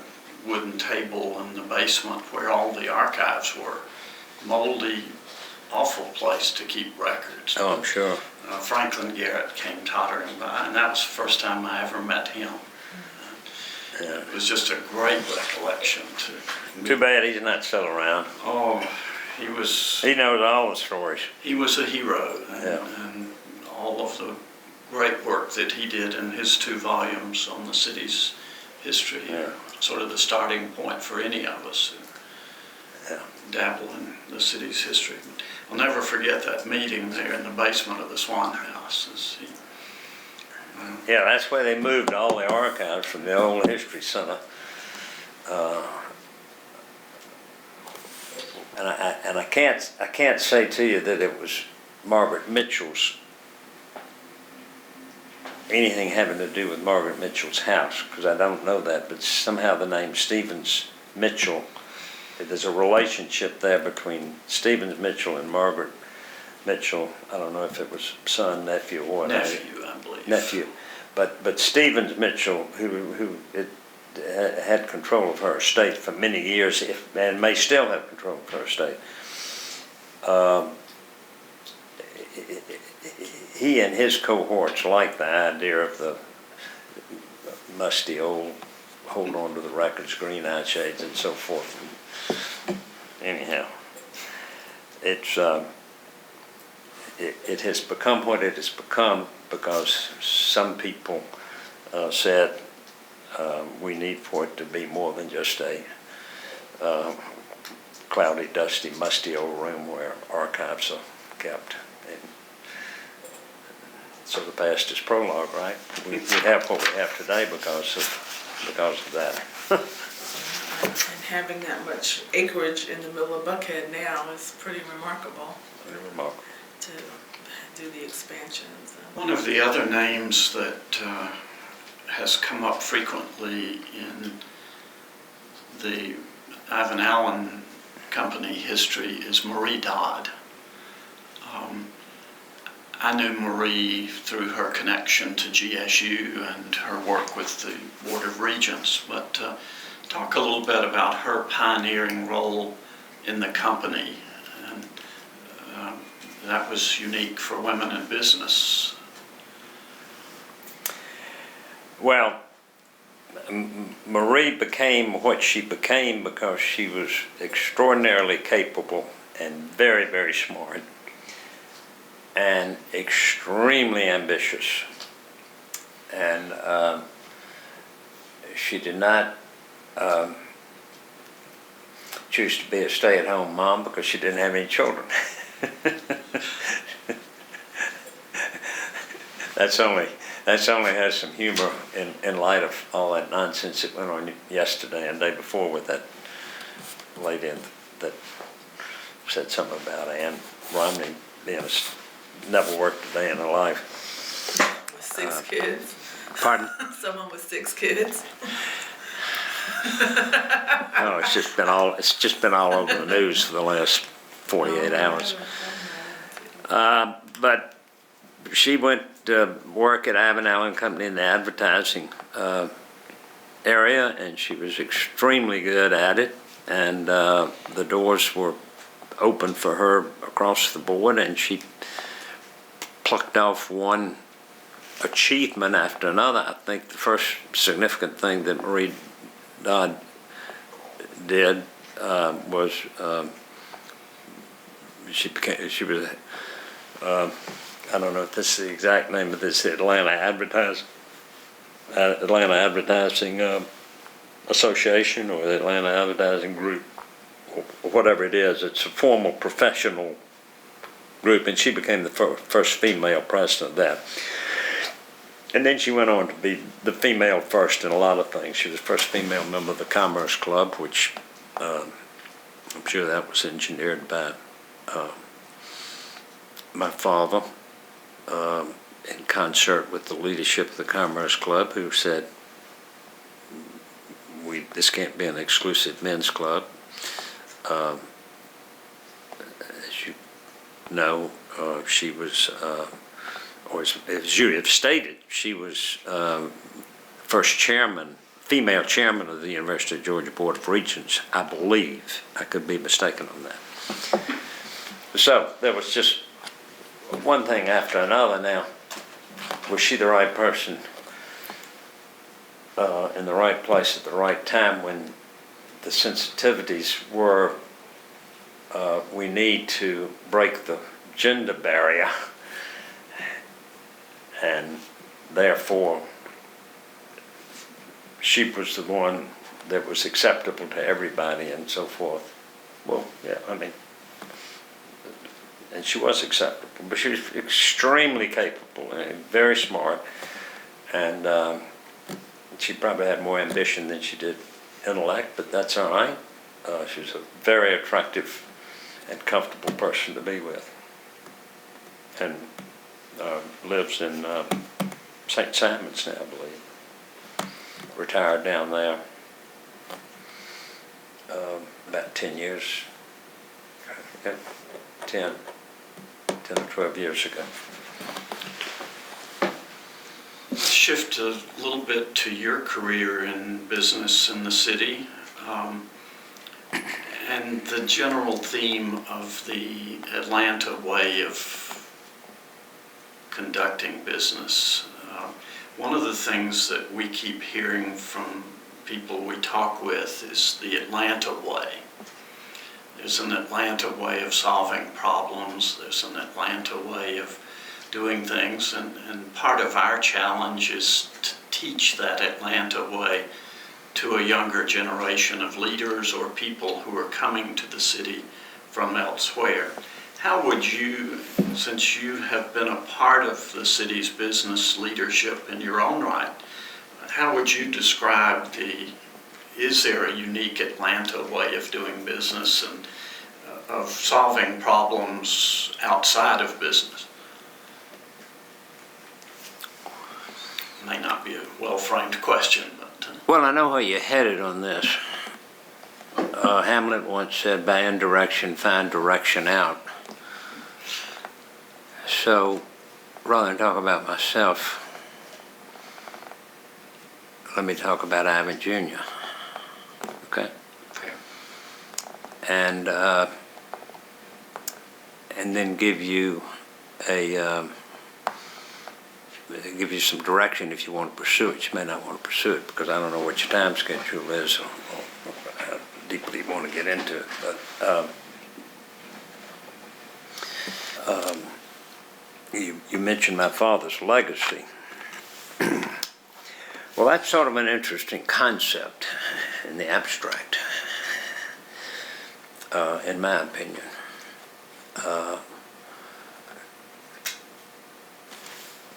wooden table in the basement where all the archives were. Moldy, awful place to keep records. Oh, I'm sure. Franklin Garrett came tottering by, and that was the first time I ever met him. Yeah. It was just a great recollection to Too bad he's not still around. Oh, he knows all the stories. He was a hero, Yeah. and all of the great work that he did in his 2 volumes on the city's history, Yeah. sort of the starting point for any of us who dabble in the city's history. I'll never forget that meeting there in the basement of the Swan House. Yeah, that's where they moved all the archives from the old history center. And I can't say to you that it was Margaret Mitchell's, anything having to do with Margaret Mitchell's house, because I don't know that, but somehow the name Stevens Mitchell, there's a relationship there between Stevens Mitchell and Margaret Mitchell. I don't know if it was son, nephew, or Nephew, I believe. Nephew. But Stevens Mitchell, who had control of her estate for many years, and may still have control of her estate, he and his cohorts liked the idea of the musty old, hold on to the records, green eye shades, and so forth. Anyhow, it has become what it has become because some people said we need for it to be more than just a cloudy, dusty, musty old room where archives are kept. And so the past is prologue, right? We have what we have today because of that. And having that much acreage in the middle of Buckhead now is pretty remarkable. Pretty remarkable. To do the expansions. One of the other names that has come up frequently in the Ivan Allen Company history is Marie Dodd. I knew Marie through her connection to GSU and her work with the Board of Regents, but talk a little bit about her pioneering role in the company. And that was unique for women in business. Well, Marie became what she became because she was extraordinarily capable and very, very smart and extremely ambitious. And she did not choose to be a stay-at-home mom because she didn't have any children. That's only has some humor in light of all that nonsense that went on yesterday and the day before with that lady that said something about Anne Romney being never worked a day in her life. With 6 kids. Pardon? Someone with 6 kids. Oh, it's just been all over the news for the last 48 hours. But she went to work at Ivan Allen Company in the advertising area, and she was extremely good at it. And the doors were open for her across the board, and she plucked off one achievement after another. I think the first significant thing that Marie Dodd did was she was I don't know if this is the exact name of this, Atlanta Advertising Association or the Atlanta Advertising Group, or whatever it is. It's a formal professional group, and she became the first female president of that. And then she went on to be the female first in a lot of things. She was the first female member of the Commerce Club, which I'm sure that was engineered by my father in concert with the leadership of the Commerce Club, who said, this can't be an exclusive men's club. As you know, she was, or as you have stated, she was first female chairman of the University of Georgia Board of Regents, I believe. I could be mistaken on that. So there was just one thing after another. Now, was she the right person in the right place at the right time when the sensitivities were we need to break the gender barrier, and therefore she was the one that was acceptable to everybody and so forth. Well, yeah, I mean, and she was acceptable, but she was extremely capable and very smart, and she probably had more ambition than she did intellect, but that's all right. She was a very attractive and comfortable person to be with, and lives in St. Simon's now, I believe. Retired down there about 10 years, yeah, 10 or 12 years ago. Shift a little bit to your career in business in the city, and the general theme of the Atlanta way of conducting business. One of the things that we keep hearing from people we talk with is the Atlanta way. There's an Atlanta way of solving problems. There's an Atlanta way of doing things, and part of our challenge is to teach that Atlanta way to a younger generation of leaders or people who are coming to the city from elsewhere. How would you, since you have been a part of the city's business leadership in your own right, how would you describe is there a unique Atlanta way of doing business and of solving problems outside of business? May not be a well-framed question, but... Well, I know where you're headed on this. Hamlet once said, by indirection, find direction out. So, rather than talk about myself, let me talk about Ivan Jr., okay? And then give you some direction if you want to pursue it. You may not want to pursue it because I don't know what your time schedule is or how deeply you want to get into it. But you mentioned my father's legacy. Well, that's sort of an interesting concept in the abstract, in my opinion.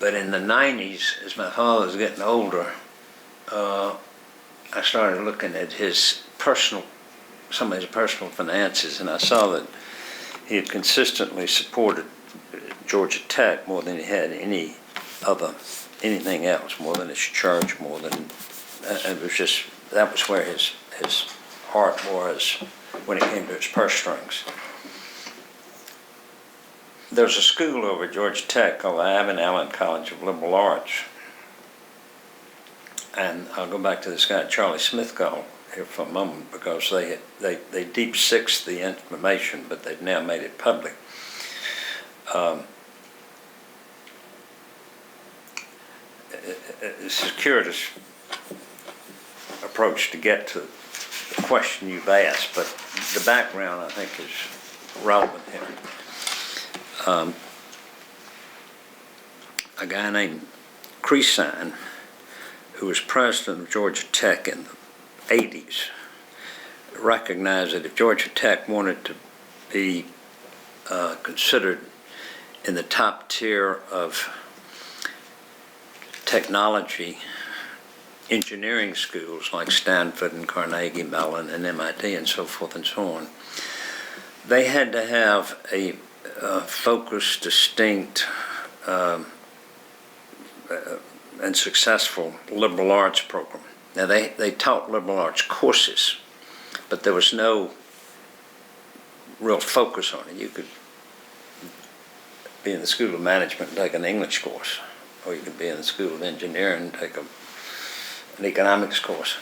But in the 90s, as my father was getting older, I started looking at some of his personal finances, and I saw that he had consistently supported Georgia Tech more than he had anything else, more than his church, more than, it was just, that was where his heart was when it came to his purse strings. There's a school over at Georgia Tech called the Hugh Inman Allen College of Liberal Arts. And I'll go back to this guy, Charlie Smith, call here for a moment, because they deep sixed the information, but they've now made it public. It's a circuitous approach to get to the question you've asked, but the background, I think, is relevant here. A guy named Creasine, who was president of Georgia Tech in the 80s, recognized that if Georgia Tech wanted to be considered in the top tier of technology engineering schools like Stanford and Carnegie Mellon and MIT and so forth and so on, they had to have a focused, distinct, and successful liberal arts program. Now, they taught liberal arts courses, but there was no real focus on it. You could be in the School of Management and take an English course, or you could be in the School of Engineering and take an economics course.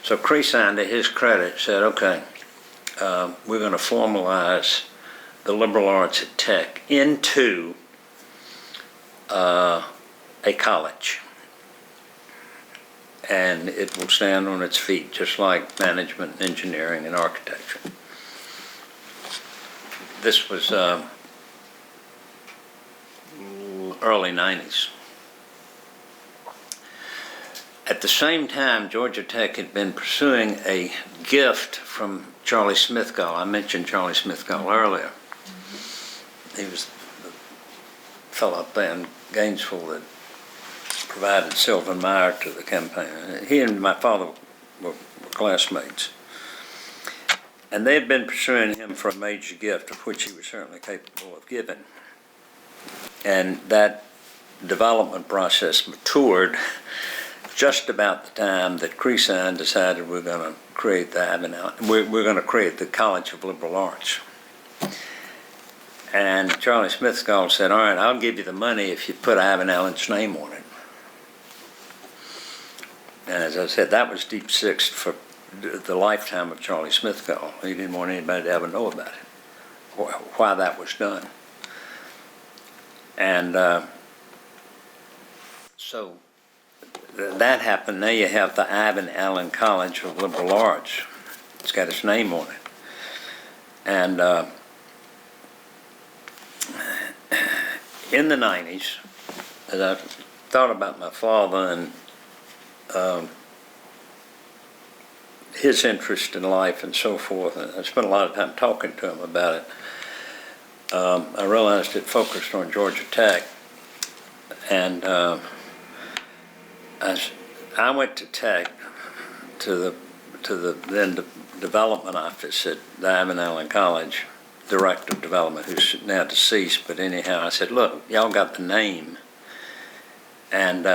So Creason, to his credit, said, okay, we're going to formalize the liberal arts at Tech into a college. And it will stand on its feet, just like management, engineering, and architecture. This was early 90s. At the same time, Georgia Tech had been pursuing a gift from Charlie Smithgall. I mentioned Charlie Smithgall earlier. He was the fellow up there in Gainesville that provided Sylvan Meyer to the campaign. He and my father were classmates. And they had been pursuing him for a major gift, of which he was certainly capable of giving. And that development process matured just about the time that Creason decided we're going to create we're going to create the College of Liberal Arts. And Charlie Smithgall said, all right, I'll give you the money if you put Ivan Allen's name on it. And as I said, that was deep sixth for the lifetime of Charlie Smithgall. He didn't want anybody to ever know about it, why that was done. And so that happened. Now you have the Ivan Allen College of Liberal Arts. It's got its name on it. And in the 90s, as I thought about my father and his interest in life and so forth, and I spent a lot of time talking to him about it, I realized it focused on Georgia Tech. And I went to Tech, to the then development office at the Ivan Allen College, director of development, who's now deceased, but anyhow, I said, look, y'all got the name, and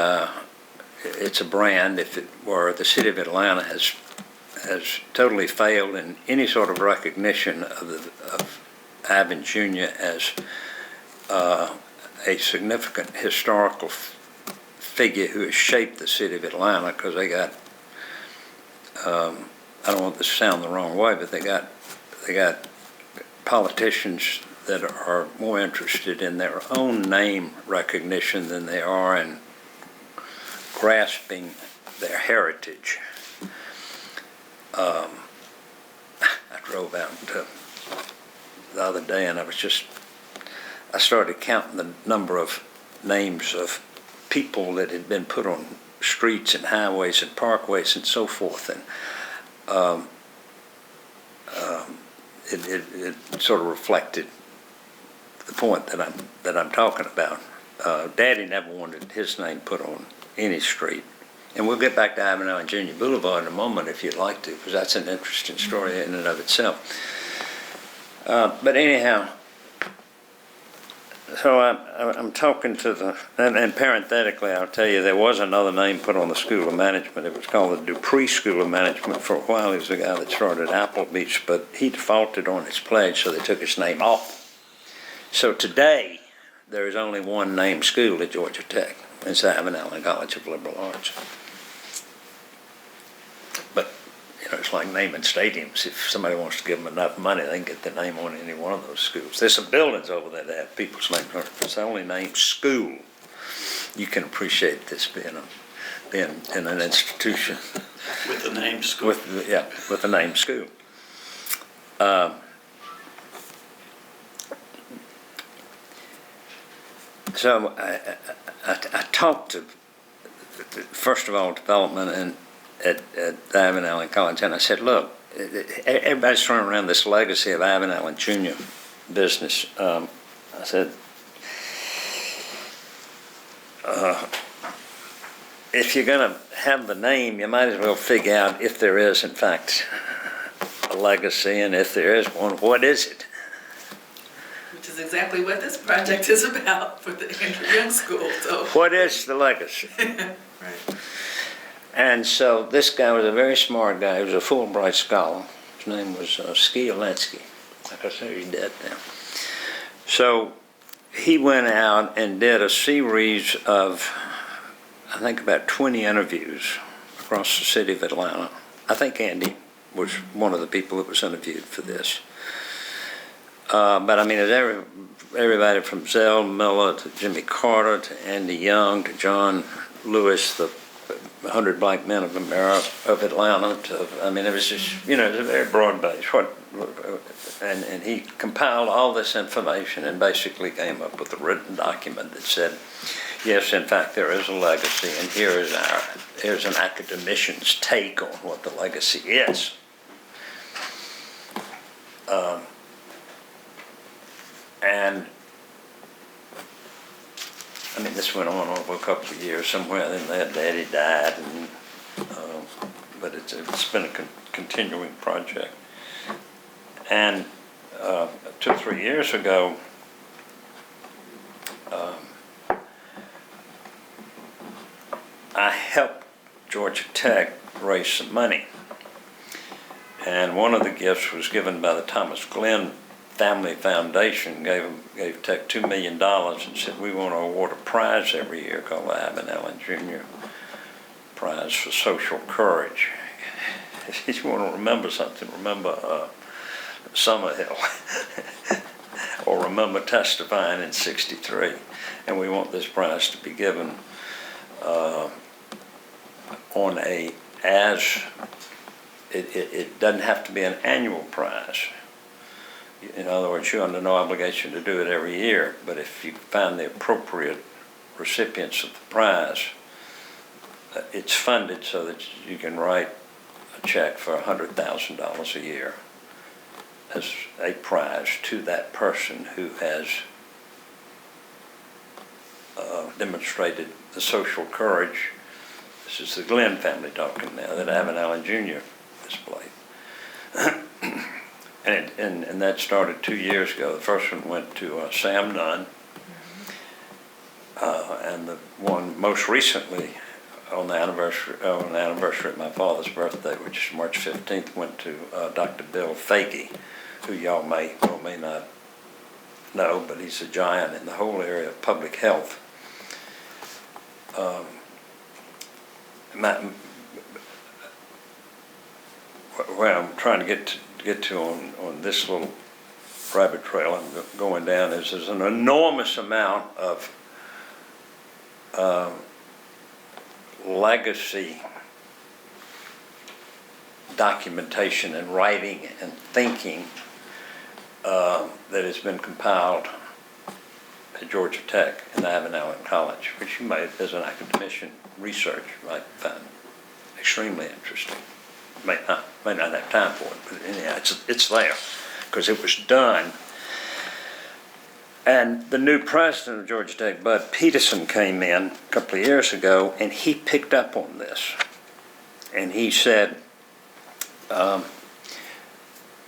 it's a brand. If it were, the city of Atlanta has totally failed in any sort of recognition of Ivan Jr. as a significant historical figure who has shaped the city of Atlanta, because they got, I don't want this to sound the wrong way, but they got politicians that are more interested in their own name recognition than they are in grasping their heritage. I drove out the other day, and I started counting the number of names of people that had been put on streets and highways and parkways and so forth, and it sort of reflected the point that I'm talking about. Daddy never wanted his name put on any street. And we'll get back to Ivan Allen Jr. Boulevard in a moment if you'd like to, because that's an interesting story in and of itself. But anyhow, so I'm talking to and parenthetically, I'll tell you, there was another name put on the School of Management. It was called the Dupree School of Management for a while. He was the guy that started Applebee's, but he defaulted on his pledge, so they took his name off. So today, there is only one named school at Georgia Tech. It's Ivan Allen College of Liberal Arts. But, it's like naming stadiums. If somebody wants to give them enough money, they can get their name on any one of those schools. There's some buildings over there that have people's names on it. It's the only named school. You can appreciate this being in an institution. With the name school. With the name school. So I talked to, first of all, development and at Ivan Allen College, and I said, look, everybody's throwing around this legacy of Ivan Allen Jr. business. I said, if you're going to have the name, you might as well figure out if there is, in fact, a legacy, and if there is one, what is it? Which is exactly what this project is about for the Andrew Young School, so. What is the legacy? Right. And so this guy was a very smart guy. He was a Fulbright scholar. His name was Skielensky. Like I say, he's dead now. So he went out and did a series of, I think, about 20 interviews across the city of Atlanta. I think Andy was one of the people that was interviewed for this. But I mean, it was everybody from Zell Miller to Jimmy Carter to Andy Young to John Lewis, the 100 Black Men of America, of Atlanta. I mean, it was just, it was a very broad base. And he compiled all this information and basically came up with a written document that said, yes, in fact, there is a legacy, and here's an academician's take on what the legacy is. And I mean, this went on over a couple of years somewhere. Then their daddy died, and but it's been a continuing project. And 2 or 3 years ago, I helped Georgia Tech raise some money, and one of the gifts was given by the Thomas Glenn Family Foundation. Gave Tech $2 million and said, we want to award a prize every year called the Hugh Inman Allen Jr. Prize for Social Courage. If you want to remember something, remember Summerhill, or remember testifying in '63. And we want this prize to be given on it doesn't have to be an annual prize. In other words, you're under no obligation to do it every year, but if you find the appropriate recipients of the prize, it's funded so that you can write a check for $100,000 a year as a prize to that person who has demonstrated the social courage. This is the Glenn family talking now, that Hugh Inman Allen Jr. displayed. And that started 2 years ago. The first one went to Sam Nunn, and the one most recently on the anniversary of my father's birthday, which is March 15th, went to Dr. Bill Fagey, who y'all may or may not know, but he's a giant in the whole area of public health. Where I'm trying to get to on this little rabbit trail I'm going down is there's an enormous amount of legacy documentation and writing and thinking that has been compiled at Georgia Tech and Hugh Inman Allen College, which you might, as an academician, research might find extremely interesting. May not have time for it, but anyhow, it's there because it was done. And the new president of Georgia Tech, Bud Peterson, came in a couple of years ago, and he picked up on this. And he said,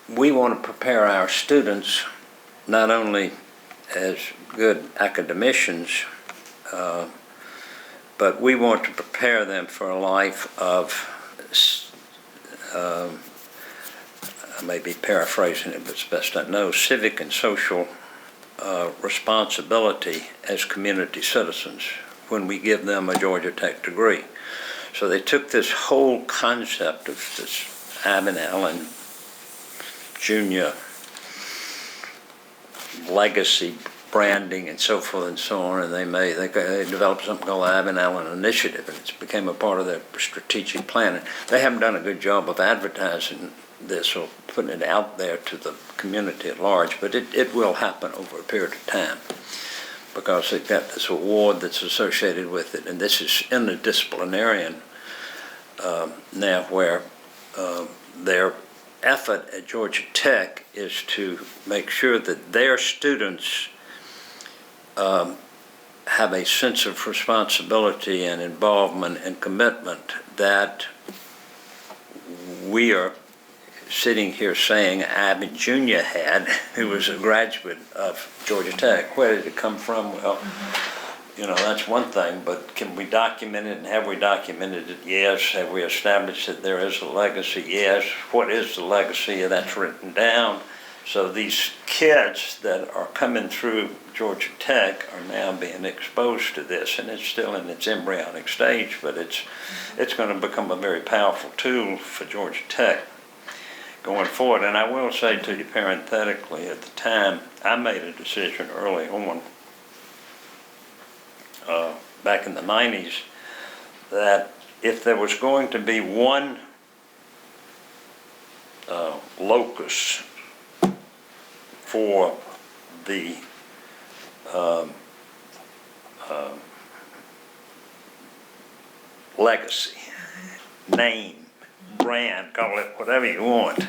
we want to prepare our students not only as good academicians, but we want to prepare them for a life of, I may be paraphrasing it, but it's best I know, civic and social responsibility as community citizens when we give them a Georgia Tech degree. So they took this whole concept of this Hugh Inman Allen Jr. legacy branding and so forth and so on, and they developed something called the Hugh Inman Allen Initiative, and it became a part of their strategic planning. They haven't done a good job of advertising this or putting it out there to the community at large, but it will happen over a period of time because they've got this award that's associated with it, and this is in the disciplinarian now where their effort at Georgia Tech is to make sure that their students have a sense of responsibility and involvement and commitment that we are sitting here saying Ivan Jr. had, who was a graduate of Georgia Tech. Where did it come from? Well, you know, that's one thing, but can we document it, and have we documented it? Yes. Have we established that there is a legacy? Yes. What is the legacy? That's written down. So these kids that are coming through Georgia Tech are now being exposed to this, and it's still in its embryonic stage, but it's going to become a very powerful tool for Georgia Tech going forward. And I will say to you parenthetically, at the time, I made a decision early on, back in the 90s, that if there was going to be one locus for the legacy, name, brand, call it whatever you want,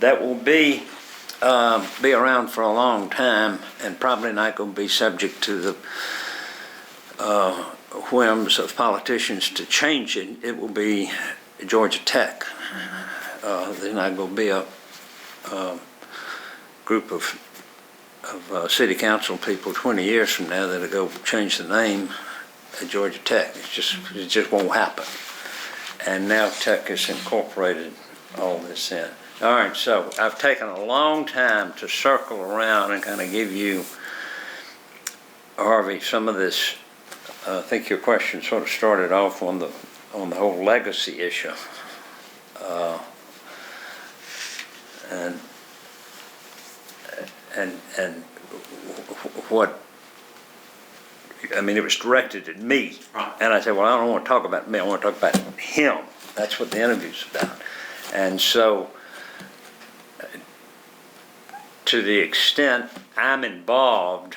that will be around for a long time and probably not going to be subject to the whims of politicians to change it. It will be Georgia Tech. There's not going to be a group of city council people 20 years from now that'll go change the name of Georgia Tech. It just won't happen. And now Tech has incorporated all this in. All right, so I've taken a long time to circle around and kind of give you, Harvey, some of this. I think your question sort of started off on the whole legacy issue, and what, I mean, it was directed at me, right. And I said, well, I don't want to talk about me, I want to talk about him. That's what the interview's about. And so, to the extent I'm involved,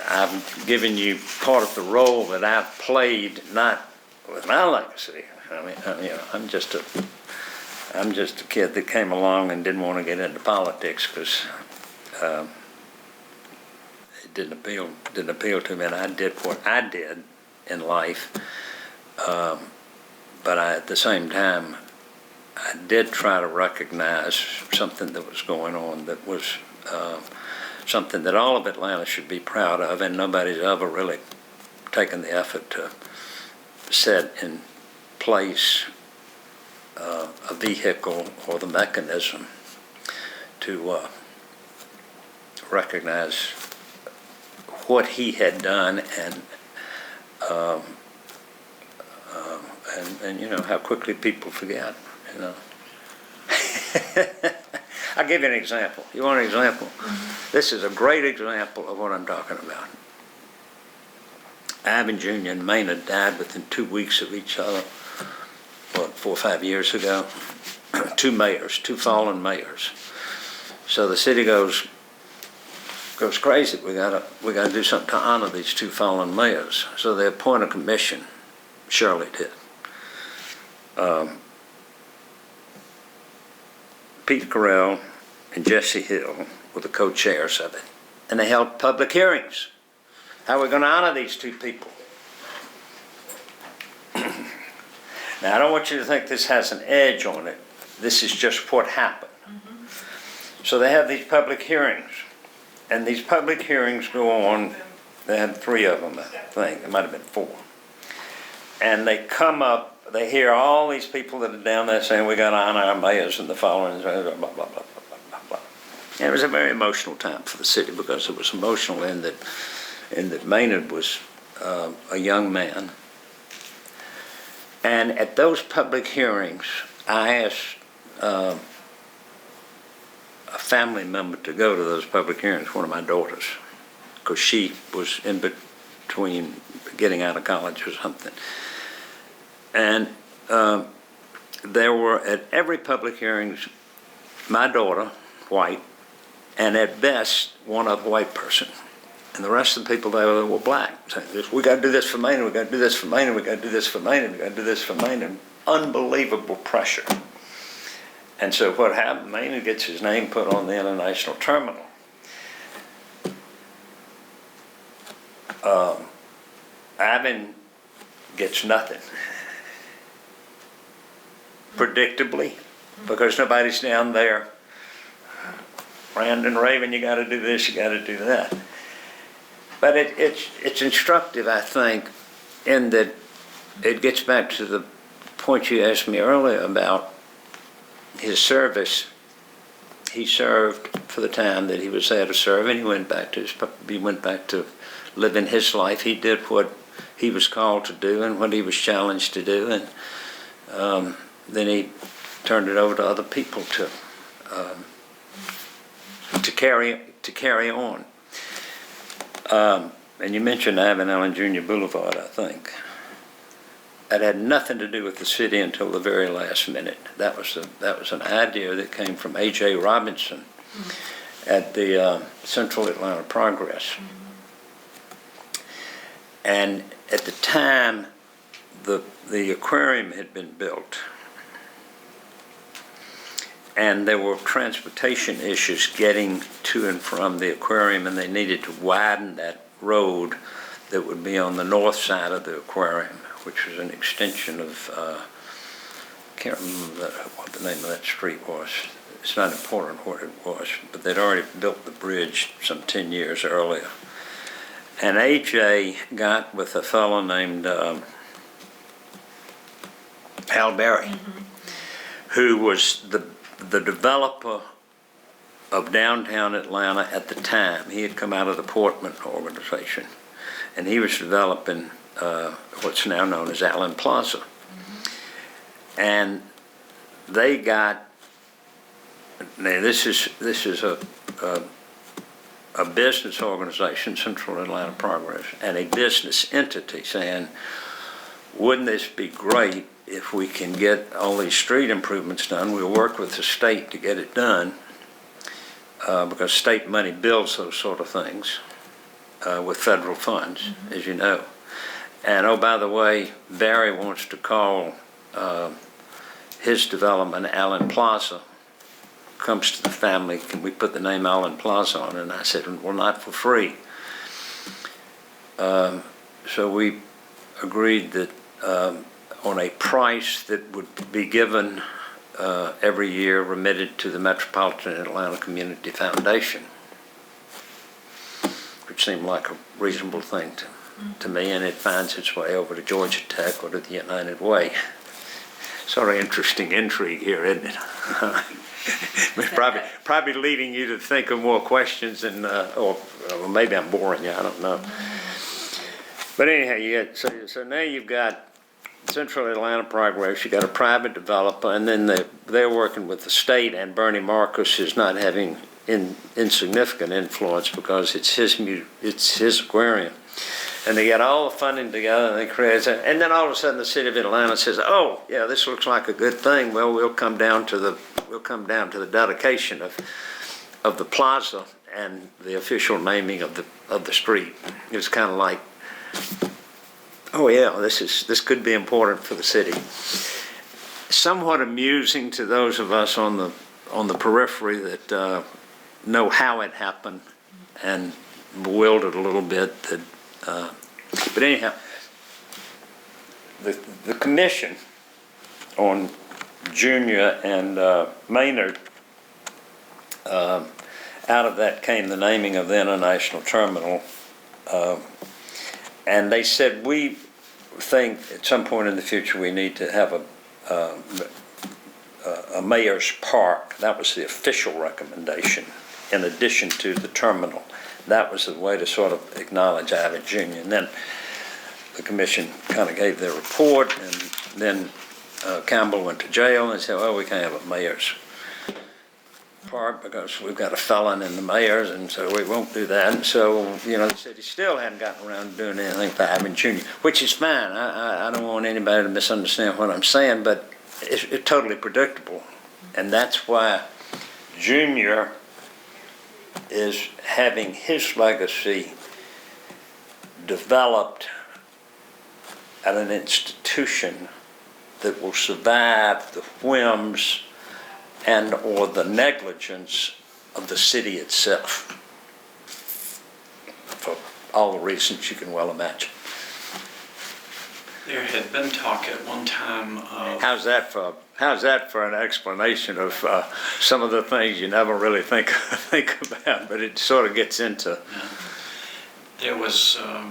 I've given you part of the role that I've played, not with my legacy. I mean, you know, I'm just a kid that came along and didn't want to get into politics because it didn't appeal to me, and I did what I did in life. But at the same time, I did try to recognize something that was going on that was something that all of Atlanta should be proud of, and nobody's ever really taken the effort to set in place a vehicle or the mechanism to recognize what he had done and you know how quickly people forget, you know. I'll give you an example. You want an example? Mm-hmm. This is a great example of what I'm talking about. Ivan Jr. and Maynard died within 2 weeks of each other, 4 or 5 years ago. Two mayors, two fallen mayors. So the city goes crazy. We gotta do something to honor these two fallen mayors. So they appoint a commission. Shirley did. Pete Carell and Jesse Hill were the co-chairs of it. And they held public hearings. How are we going to honor these two people? Now, I don't want you to think this has an edge on it. This is just what happened. Mm-hmm. So they have these public hearings. And these public hearings go on. They had 3 of them, I think. It might have been 4. And they come up. They hear all these people that are down there saying, we got to honor our mayors and the following, blah, blah, blah, blah, blah, blah. And it was a very emotional time for the city because it was emotional in that Maynard was a young man. And at those public hearings, I asked a family member to go to those public hearings, one of my daughters, because she was in between getting out of college or something. And there were, at every public hearing, my daughter, white, and at best, one other white person. And the rest of the people there were black. Saying, we got to do this for Maynard, we got to do this for Maynard, we got to do this for Maynard, we got to do this for Maynard. Unbelievable pressure. And so what happened, Maynard gets his name put on the international terminal. Ivan gets nothing. Predictably, because nobody's down there. Brandon, Raven, you gotta do this, you gotta do that. But it's instructive, I think, in that it gets back to the point you asked me earlier about his service. He served for the time that he was there to serve, and he went back to living his life. He did what he was called to do and what he was challenged to do, and then he turned it over to other people to carry on. And you mentioned Ivan Allen Jr. Boulevard, I think. That had nothing to do with the city until the very last minute. That was an idea that came from A.J. Robinson at the Central Atlanta Progress. And at the time, the aquarium had been built. And there were transportation issues getting to and from the aquarium, and they needed to widen that road that would be on the north side of the aquarium, which was an extension of, I can't remember what the name of that street was. It's not important what it was, but they'd already built the bridge some 10 years earlier. And A.J. got with a fellow named Hal Berry, who was the developer of downtown Atlanta at the time. He had come out of the Portman organization, and he was developing what's now known as Allen Plaza. And they got, now this is a business organization, Central Atlanta Progress, and a business entity saying, wouldn't this be great if we can get all these street improvements done? We'll work with the state to get it done, because state money builds those sort of things with federal funds, as you know. And oh, by the way, Barry wants to call his development Allen Plaza. Comes to the family, can we put the name Allen Plaza on it? And I said, well, not for free. So we agreed that on a price that would be given every year, remitted to the Metropolitan Atlanta Community Foundation, which seemed like a reasonable thing to me, and it finds its way over to Georgia Tech or to the United Way. Sort of interesting intrigue here, isn't it? probably leading you to think of more questions, and or maybe I'm boring you, I don't know. But anyhow, so now you've got Central Atlanta Progress, you got a private developer, and then they're working with the state, and Bernie Marcus is not having insignificant influence because it's his aquarium. And they get all the funding together, and they create it. And then all of a sudden, the city of Atlanta says, "Oh, yeah, this looks like a good thing. Well, we'll come down to the dedication of the plaza and the official naming of the street." It was kind of like, "Oh yeah, this could be important for the city." Somewhat amusing to those of us on the periphery that know how it happened, and bewildered a little bit that. But anyhow, the commission on Junior and Maynard, out of that came the naming of the International Terminal, and they said, we think at some point in the future we need to have a mayor's park. That was the official recommendation, in addition to the terminal. That was the way to sort of acknowledge Ivan Jr. And then the commission kind of gave their report, and then Campbell went to jail and said, well, we can't have a mayor's park because we've got a felon in the mayor's, and so we won't do that. And so, the city still hadn't gotten around to doing anything for Ivan Jr., which is fine. I don't want anybody to misunderstand what I'm saying, but it's totally predictable. And that's why Junior is having his legacy developed at an institution that will survive the whims and or the negligence of the city itself for all the reasons you can well imagine. There had been talk at one time of... How's that for an explanation of some of the things you never really think about, but it sort of gets into. There was a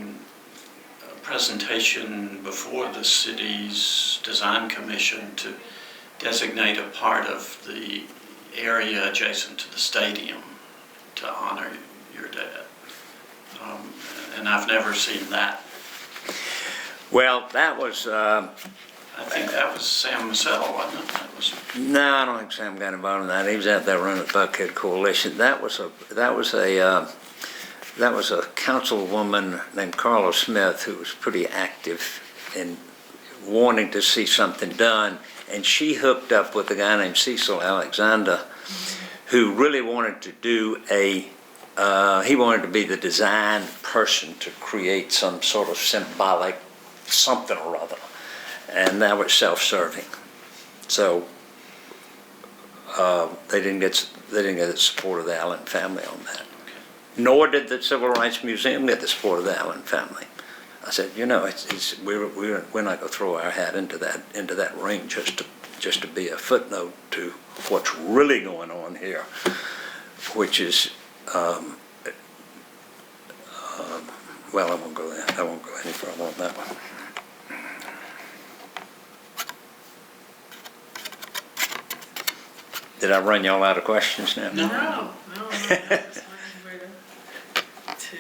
presentation before the city's design commission to designate a part of the area adjacent to the stadium to honor your dad. And I've never seen that. Well, that was. I think that was Sam Massell, wasn't it? That was... No, I don't think Sam got involved in that. He was out there running the Buckhead Coalition. That was a councilwoman named Carla Smith who was pretty active in wanting to see something done, and she hooked up with a guy named Cecil Alexander, who really wanted to do he wanted to be the design person to create some sort of symbolic something or other, and that was self-serving. So they didn't get the support of the Allen family on that. Nor did the Civil Rights Museum get the support of the Allen family. I said, we're not going to throw our hat into that ring just to be a footnote to what's really going on here, which is. Well, I won't go there. I won't go any further on that one. Did I run y'all out of questions now? No. I was waiting to,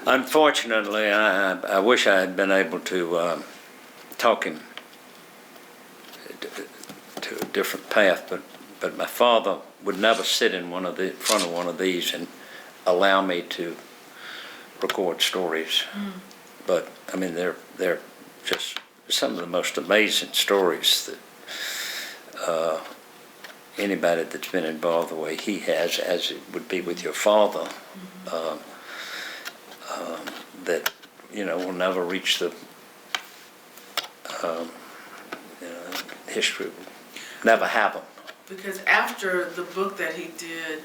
Unfortunately, I wish I had been able to talk him to a different path, but my father would never sit in front of one of these and allow me to record stories. But I mean, they're just some of the most amazing stories that anybody that's been involved the way he has, as it would be with your father, that will never reach the history, will never have them. because after the book that he did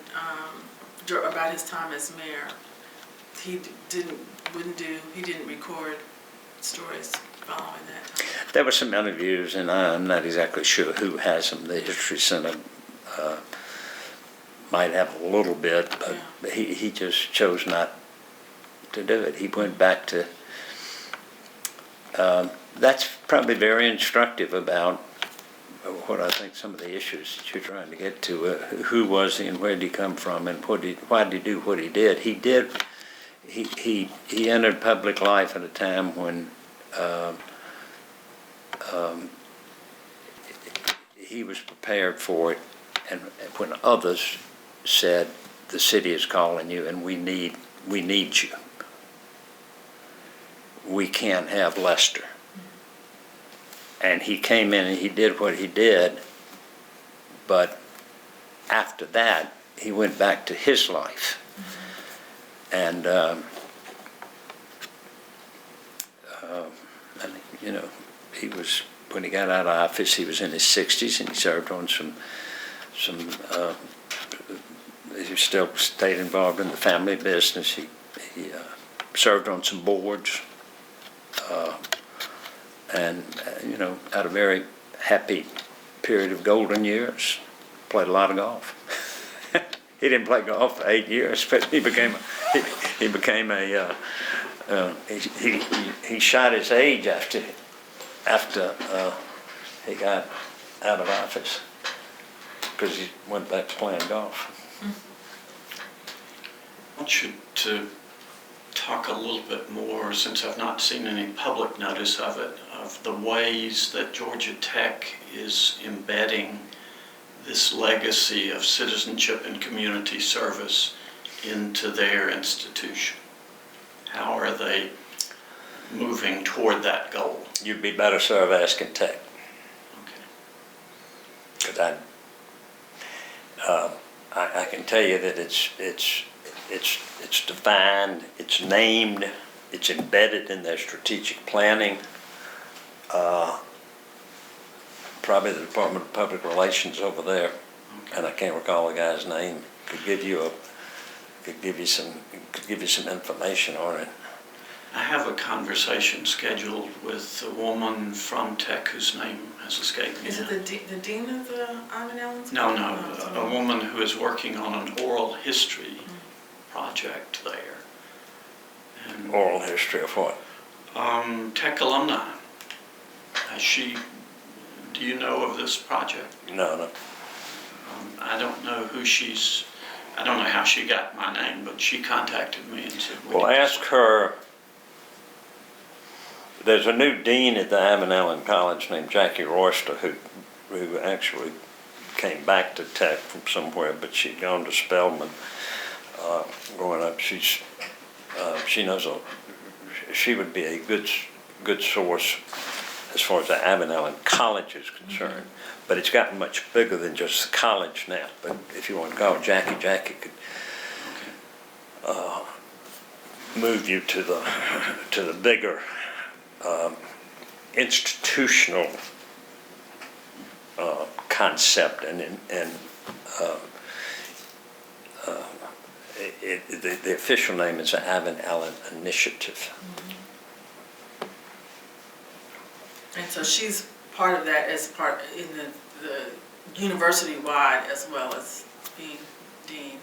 about his time as mayor, he didn't record stories following that time. There were some interviews, and I'm not exactly sure who has them. The History Center might have a little bit, but Yeah. he just chose not to do it. He went back to, that's probably very instructive about what I think some of the issues that you're trying to get to. Who was he and where did he come from, and why did he do what he did? He entered public life at a time when he was prepared for it, and when others said, the city is calling you and we need you. We can't have Lester. And he came in and he did what he did, but after that, he went back to his life. And he was, when he got out of office, he was in his 60s, and he served on he still stayed involved in the family business. He served on some boards, and had a very happy period of golden years. Played a lot of golf. He didn't play golf for 8 years, but he shot his age after he got out of office, because he went back to playing golf. I want you to talk a little bit more, since I've not seen any public notice of it, of the ways that Georgia Tech is embedding this legacy of citizenship and community service into their institution. How are they moving toward that goal? You'd be better served asking Tech. Okay. Because I can tell you that it's defined, it's named, it's embedded in their strategic planning. Probably the Department of Public Relations over there, and I can't recall the guy's name, could give you could give you some information on it. I have a conversation scheduled with a woman from Tech whose name has escaped me Is now. it the dean of the Inman Allen School? No, a woman who is working on an oral history project there. And, Oral history of what? Tech alumni. Do you know of this project? No. I don't know I don't know how she got my name, but she contacted me and said, Well, ask her. There's a new dean at the Inman Allen College named Jackie Royster who actually came back to Tech from somewhere, but she'd gone to Spelman growing up. She knows she would be a good source as far as the Inman Allen College is concerned. But it's gotten much bigger than just the college now. But if you want to call Jackie could move you to the bigger institutional concept, and the official name is the Inman Allen Initiative. And so she's part of that as part in the university-wide as well as being dean.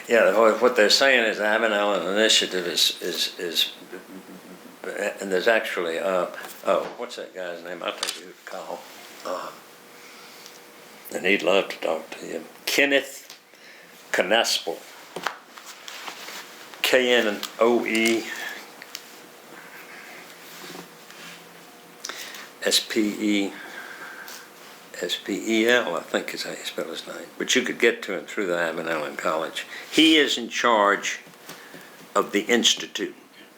Yeah, what they're saying is the Inman Allen Initiative is and there's actually, what's that guy's name? I'll tell you who to call. And he'd love to talk to you. Kenneth Knaspel. Knoe Spel, I think is how you spell his name. But you could get to him through the Inman Allen College. He is in charge of the institute,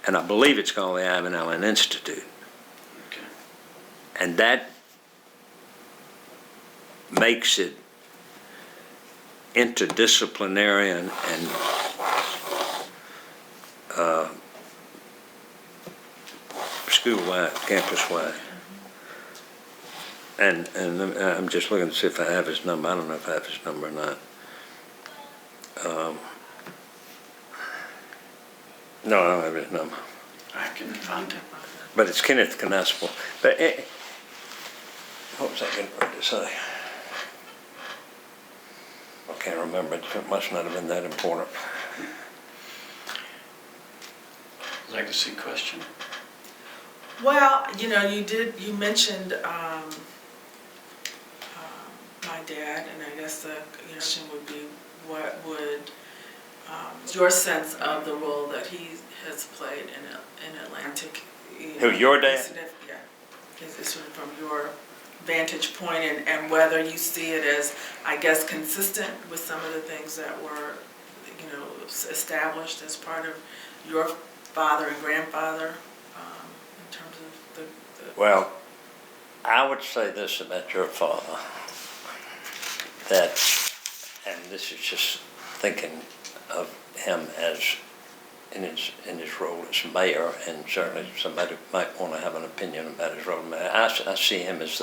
and I believe it's called the Inman Allen Institute. Okay. And that makes it interdisciplinary and school-wide, campus-wide. And I'm just looking to see if I have his number. I don't know if I have his number or not. No, I don't have his number. I can find it. But it's Kenneth Knaspel. But what was I going to say? I can't remember. It must not have been that important. Legacy question. Well, you mentioned my dad, and I guess the question would be, what would your sense of the role that he has played in Atlantic? Who, your dad? Yeah, is sort of from your vantage point, and whether you see it as, I guess, consistent with some of the things that were, established as part of your father and grandfather in terms of the. Well, I would say this about your father, that, and this is just thinking of him as in his role as mayor, and certainly somebody might want to have an opinion about his role as mayor. I see him as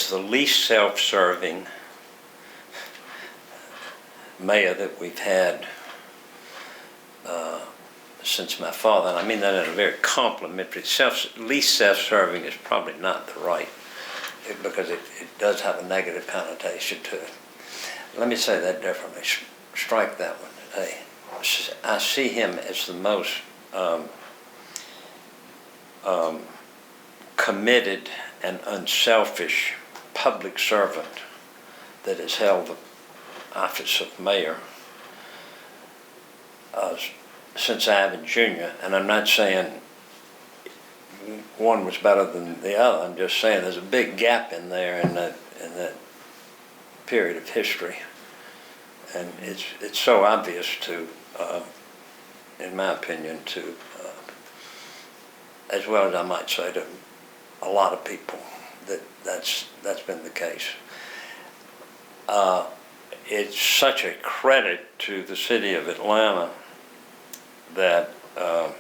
the least self-serving mayor that we've had since my father, and I mean that in a very complimentary. Least self-serving is probably not the right, because it does have a negative connotation to it. Let me say that differently. Strike that one. I see him as the most committed and unselfish public servant that has held the office of mayor since Ivan Jr. And I'm not saying one was better than the other. I'm just saying there's a big gap in there in that period of history, and it's so obvious to, in my opinion, to as well as I might say to a lot of people that's been the case. It's such a credit to the city of Atlanta that a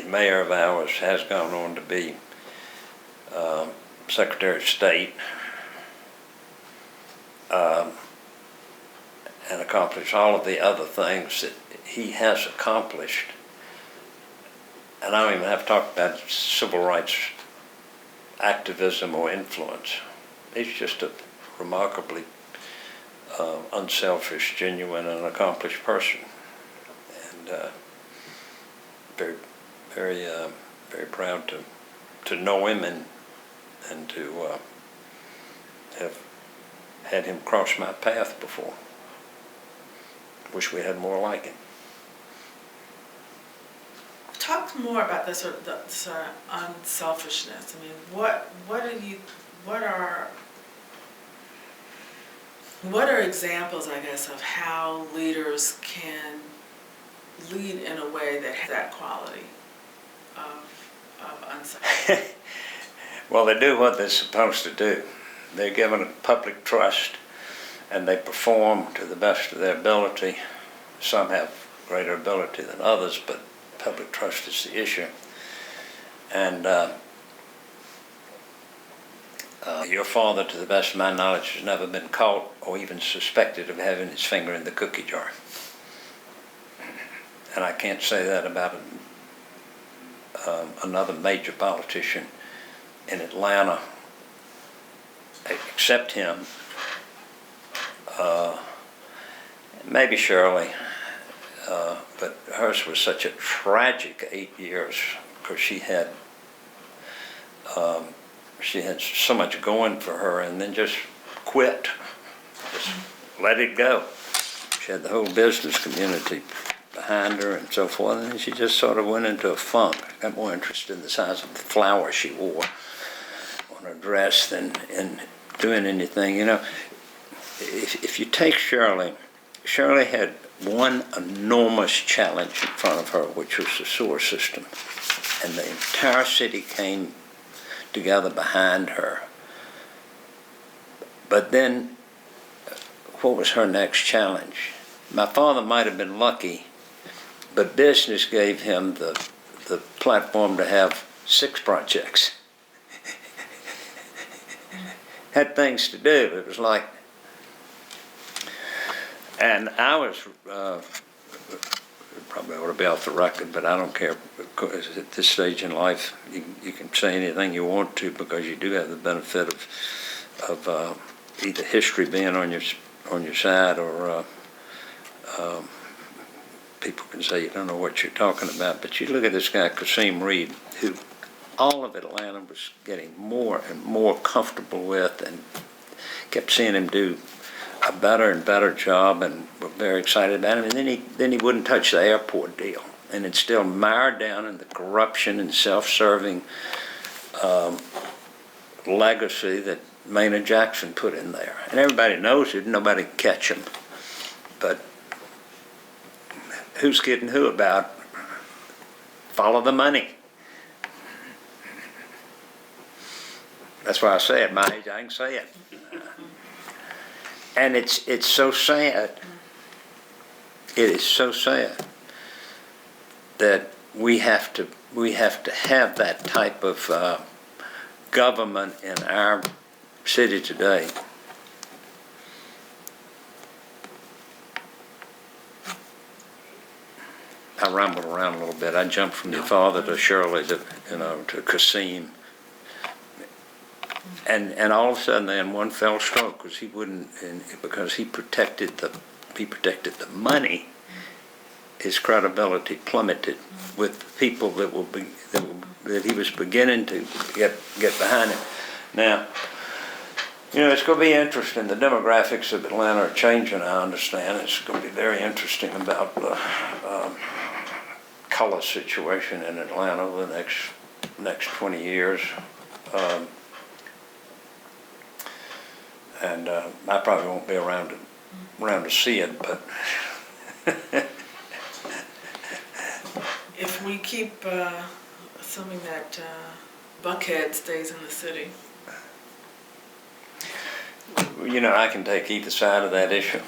mayor of ours has gone on to be Secretary of State, and accomplish all of the other things that he has accomplished. And I don't even have to talk about civil rights activism or influence. He's just a remarkably unselfish, genuine, and accomplished person. And very, very, very proud to know him and to have had him cross my path before. Wish we had more like him. Talk more about this sort of this, unselfishness. I mean, what are examples, I guess, of how leaders can lead in a way that has that quality of unselfishness? Well, they do what they're supposed to do. They're given a public trust, and they perform to the best of their ability. Some have greater ability than others, but public trust is the issue. And your father, to the best of my knowledge, has never been caught or even suspected of having his finger in the cookie jar. And I can't say that about another major politician in Atlanta, except him. Maybe Shirley, but hers was such a tragic 8 years because she had so much going for her and then just quit, just let it go. She had the whole business community behind her and so forth, and she just sort of went into a funk. Got more interested in the size of the flower she wore on her dress than in doing anything. You know, if you take Shirley had one enormous challenge in front of her, which was the sewer system. And the entire city came together behind her. But then, what was her next challenge? My father might have been lucky, but business gave him the platform to have 6 projects. Had things to do. It was like, and I was, probably ought to be off the record, but I don't care, because at this stage in life, you can say anything you want to, because you do have the benefit of either history being on your side, or people can say you don't know what you're talking about. But you look at this guy, Kasim Reed, who all of Atlanta was getting more and more comfortable with, and kept seeing him do a better and better job, and were very excited about him. And then he wouldn't touch the airport deal, and it's still mired down in the corruption and self-serving legacy that Maynard Jackson put in there. And everybody knows it, nobody can catch him. But who's kidding who about follow the money? That's why I say at my age I can say it. And it's so sad. It is so sad that we have to have that type of government in our city today. I rambled around a little bit. I jumped from your father to Shirley to Kasim. And all of a sudden, in one fell stroke, because he protected the money, his credibility plummeted with people that he was beginning to get behind him. Now, it's going to be interesting. The demographics of Atlanta are changing, I understand. It's going to be very interesting about the color situation in Atlanta over the next 20 years. And I probably won't be around to see it, but if we keep assuming that Buckhead stays in the city. I can take either side of that issue.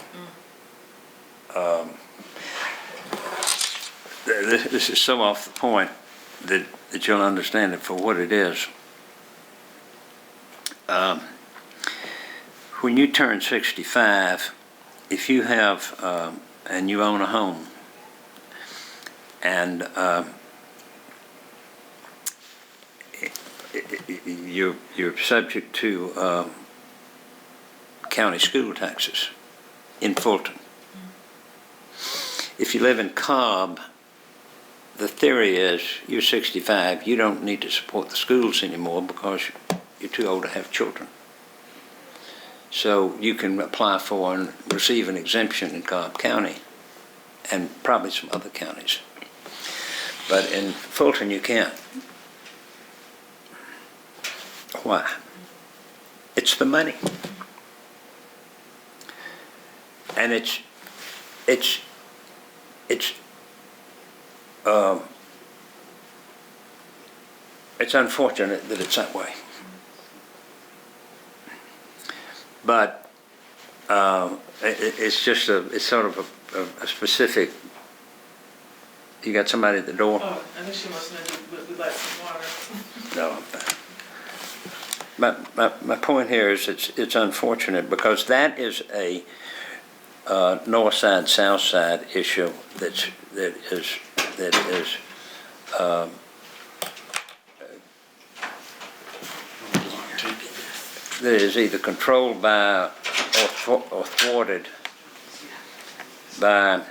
This is so off the point that you'll understand it for what it is. When you turn 65, if you have, and you own a home, and you're subject to county school taxes in Fulton. If you live in Cobb, the theory is you're 65, you don't need to support the schools anymore because you're too old to have children. So you can apply for and receive an exemption in Cobb County and probably some other counties. But in Fulton, you can't. Why? It's the money. And it's unfortunate that it's that way. But it's just it's sort of a specific. You got somebody at the door? Oh, I think she must know we'd like some water. No, I'm fine. My point here is it's unfortunate because that is a north side, south side issue that is either controlled by or thwarted by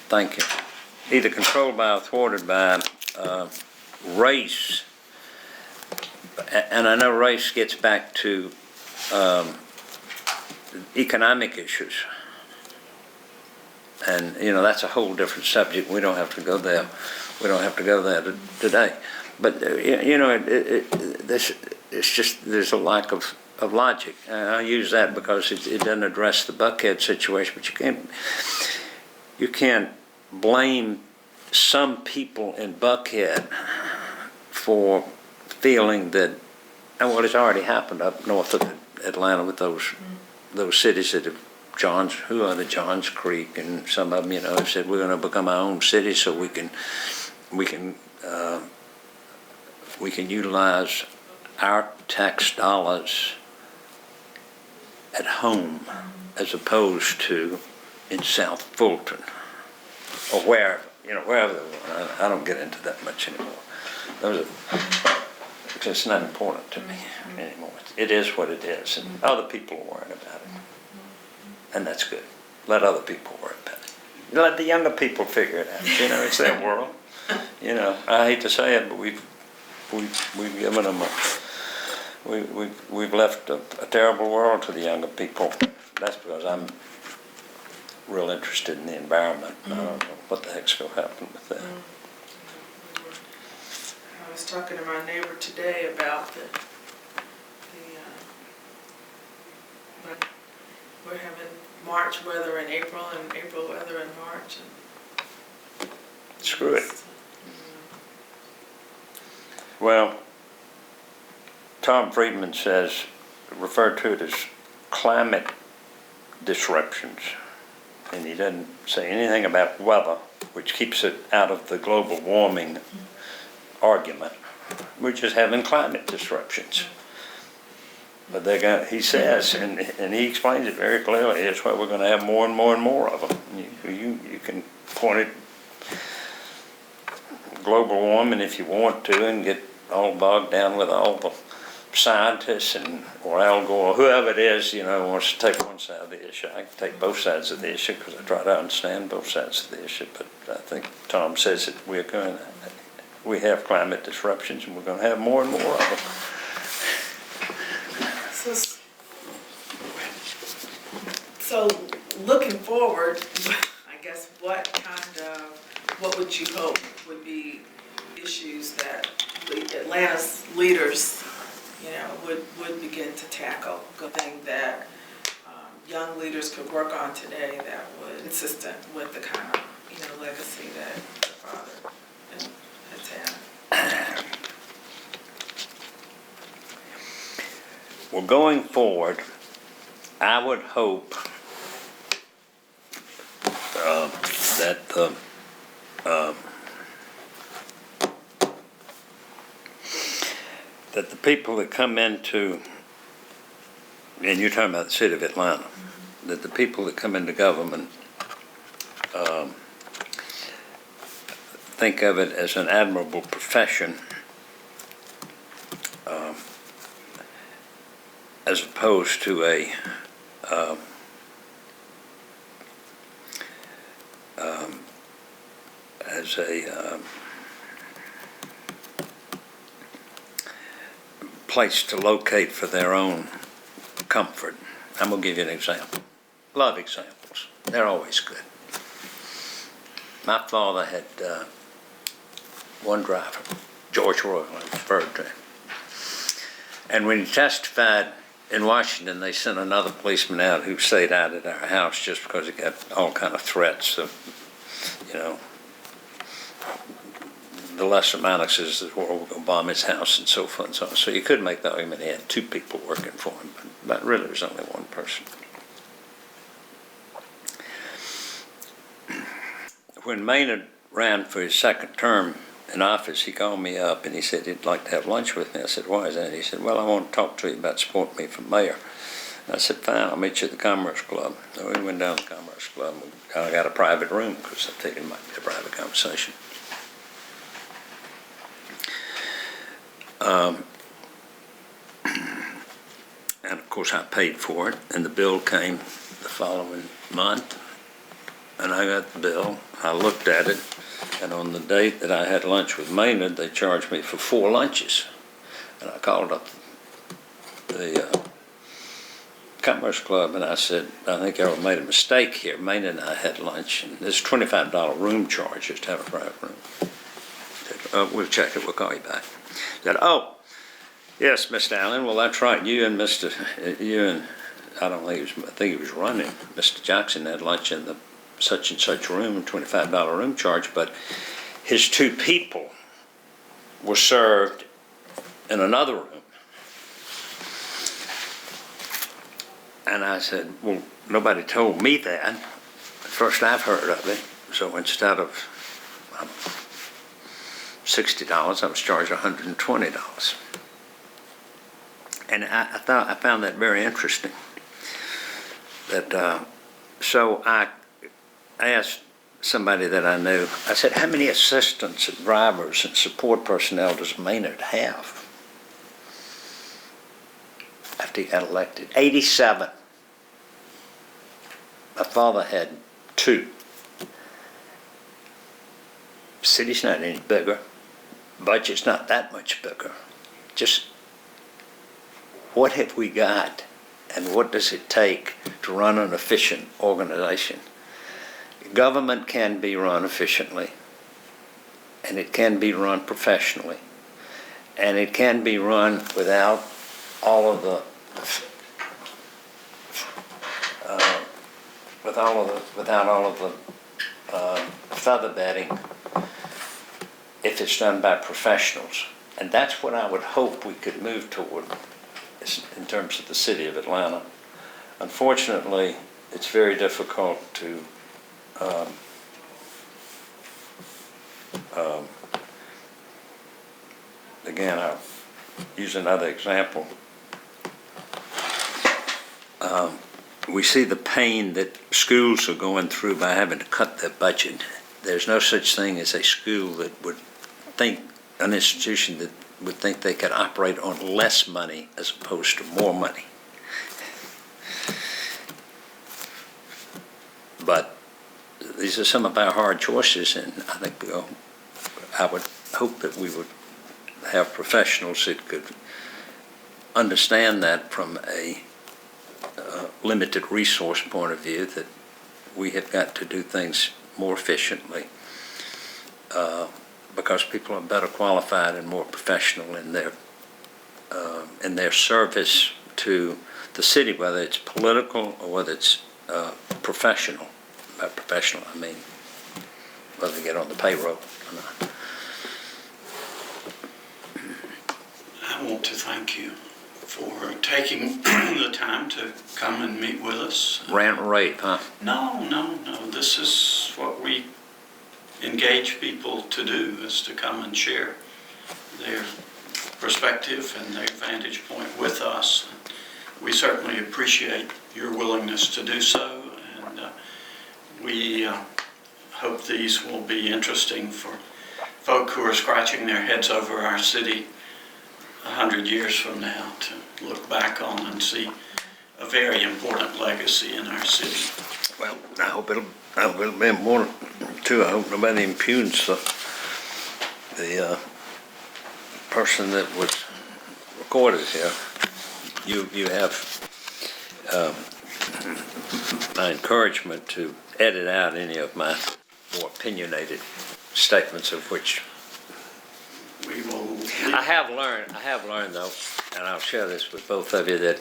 thank you. Either controlled by or thwarted by race. And I know race gets back to economic issues. And, you know, that's a whole different subject. We don't have to go there. We don't have to go there today. But, you know, it's just, there's a lack of logic. I use that because it doesn't address the Buckhead situation, but you can't blame some people in Buckhead for feeling that, and well, it's already happened up north of Atlanta with those cities that have who are the Johns Creek, and some of them, you know, have said we're going to become our own city so we can utilize our tax dollars at home as opposed to in South Fulton or wherever they want. I don't get into that much anymore. Because it's not important to me anymore. It is what it is, and other people are worrying about it. And that's good. Let other people worry about it. Let the younger people figure it out. You know, it's their world. You know, I hate to say it, but we've given them we've left a terrible world to the younger people. That's because I'm real interested in the environment. I don't know what the heck's going to happen with that. I was talking to my neighbor today about we're having March weather in April and April weather in March. And screw it. Well, Tom Friedman referred to it as climate disruptions, and he doesn't say anything about weather, which keeps it out of the global warming argument. We're just having climate disruptions. But he says, and he explains it very clearly, it's why we're going to have more and more and more of them. You can point at global warming if you want to and get all bogged down with all the scientists or Al Gore, or whoever it is, you know, wants to take one side of the issue. I can take both sides of the issue because I try to understand both sides of the issue. But I think Tom says that we have climate disruptions and we're going to have more and more of them. So looking forward, I guess what would you hope would be issues that Atlanta's leaders, you know, would begin to tackle? Good thing that young leaders could work on today that would consistent with the kind of, you know, legacy that your father has had. Well, going forward, I would hope that the people that come into and you're talking about the city of Atlanta, that the people that come into government think of it as an admirable profession, as opposed to a place to locate for their own comfort. I'm going to give you an example. A lot of examples. They're always good. My father had one driver, George Royal, I referred to him. And when he testified in Washington, they sent another policeman out who stayed out at our house just because he got all kind of threats of, you know, the lesser Mannixes that were going to bomb his house and so forth and so on. So you could make the argument he had two people working for him, but really there's only one person. When Maynard ran for his second term in office, he called me up and he said he'd like to have lunch with me. I said, why is that? He said, well, I want to talk to you about supporting me for mayor. And I said, fine, I'll meet you at the Commerce Club. So we went down to the Commerce Club. I got a private room because I figured it might be a private conversation. And of course I paid for it, and the bill came the following month, and I got the bill. I looked at it, and on the date that I had lunch with Maynard, they charged me for 4 lunches. And I called up the Commerce Club, and I said, I think I made a mistake here. Maynard and I had lunch, and there's $25 room charge just to have a private room. Said, we'll check it, we'll call you back. Said, oh, yes, Mr. Allen, well, that's right. You and I think he was running. Mr. Jackson had lunch in the such and such room, $25 room charge, but his 2 people were served in another room. And I said, well, nobody told me that. First I've heard of it. So instead of $60, I was charged $120. And I found that very interesting. That so I asked somebody that I knew. I said, "How many assistants and drivers and support personnel does Maynard have?" After he got elected, 87. My father had 2. The city's not any bigger. Budget's not that much bigger. Just what have we got, and what does it take to run an efficient organization? Government can be run efficiently, and it can be run professionally, and it can be run without all of the feather bedding if it's done by professionals. And that's what I would hope we could move toward in terms of the city of Atlanta. Unfortunately, it's very difficult to again, I'll use another example. We see the pain that schools are going through by having to cut their budget. There's no such thing as a school that would think, an institution that would think they could operate on less money as opposed to more money. But these are some of our hard choices, and I think I would hope that we would have professionals that could understand that from a limited resource point of view, that we have got to do things more efficiently because people are better qualified and more professional in their service to the city, whether it's political or whether it's professional. By professional, I mean whether they get on the payroll or not. I want to thank you for taking the time to come and meet with us. Rant and rave, huh? No. This is what we engage people to do, is to come and share their perspective and their vantage point with us. we certainly appreciate your willingness to do so, and we hope these will be interesting for folk who are scratching their heads over our city 100 years from now to look back on and see a very important legacy in our city. Well, I hope it'll be important too. I hope nobody impugns the person that was recorded here. You have my encouragement to edit out any of my more opinionated statements, of which We will. I have learned though, and I'll share this with both of you, that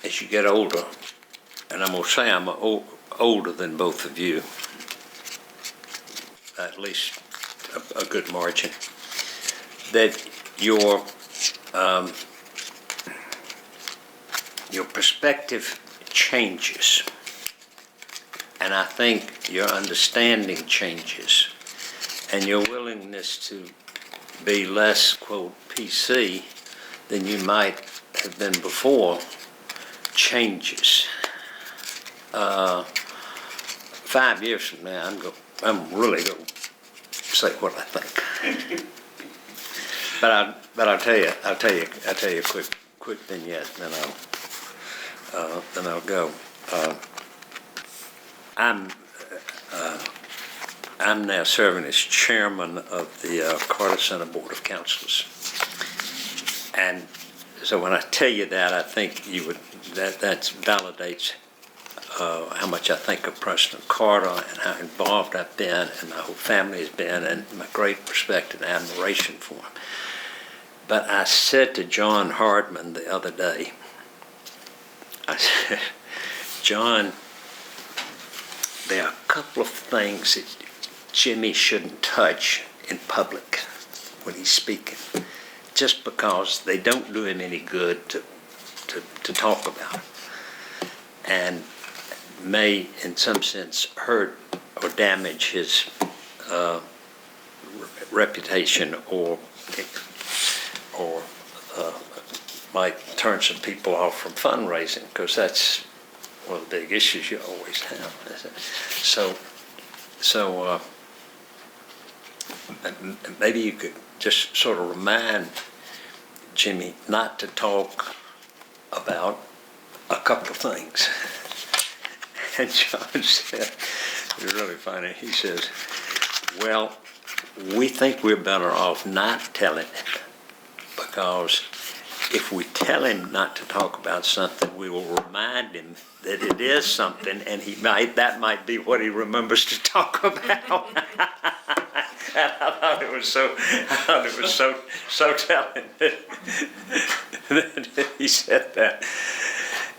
as you get older, and I'm gonna say I'm older than both of you, at least a good margin, that your perspective changes. And I think your understanding changes, and your willingness to be less, quote, PC than you might have been before changes. 5 years from now, I'm really going to say what I think. But I'll tell you a quick vignette, and then I'll go. I'm now serving as chairman of the Carter Center Board of Counselors, and so when I tell you that, I think that validates how much I think of President Carter and how involved I've been, and my whole family has been, and my great respect and admiration for him. But I said to John Hardman the other day, I said, John, there are a couple of things that Jimmy shouldn't touch in public when he's speaking, just because they don't do him any good to talk about, and may, in some sense, hurt or damage his reputation, or might turn some people off from fundraising, because that's one of the big issues you always have. So maybe you could just sort of remind Jimmy not to talk about a couple of things. And John said, it was really funny, he says, well, we think we're better off not telling him, because if we tell him not to talk about something, we will remind him that it is something, and that might be what he remembers to talk about. And I thought it was so telling that he said that.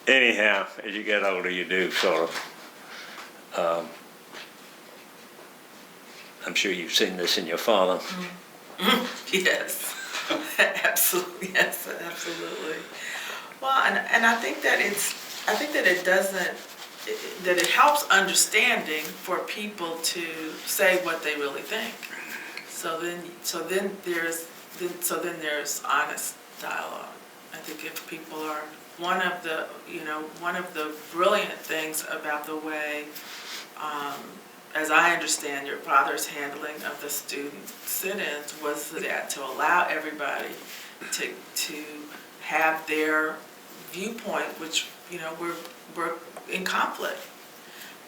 Anyhow, as you get older, you do sort of. I'm sure you've seen this in your father. Yes. Absolutely, yes, absolutely. Well, and I think that it helps understanding for people to say what they really think. So then there's honest dialogue. I think if people are, one of the brilliant things about the way, as I understand your father's handling of the student sit-ins, was that to allow everybody to have their viewpoint, which we're in conflict,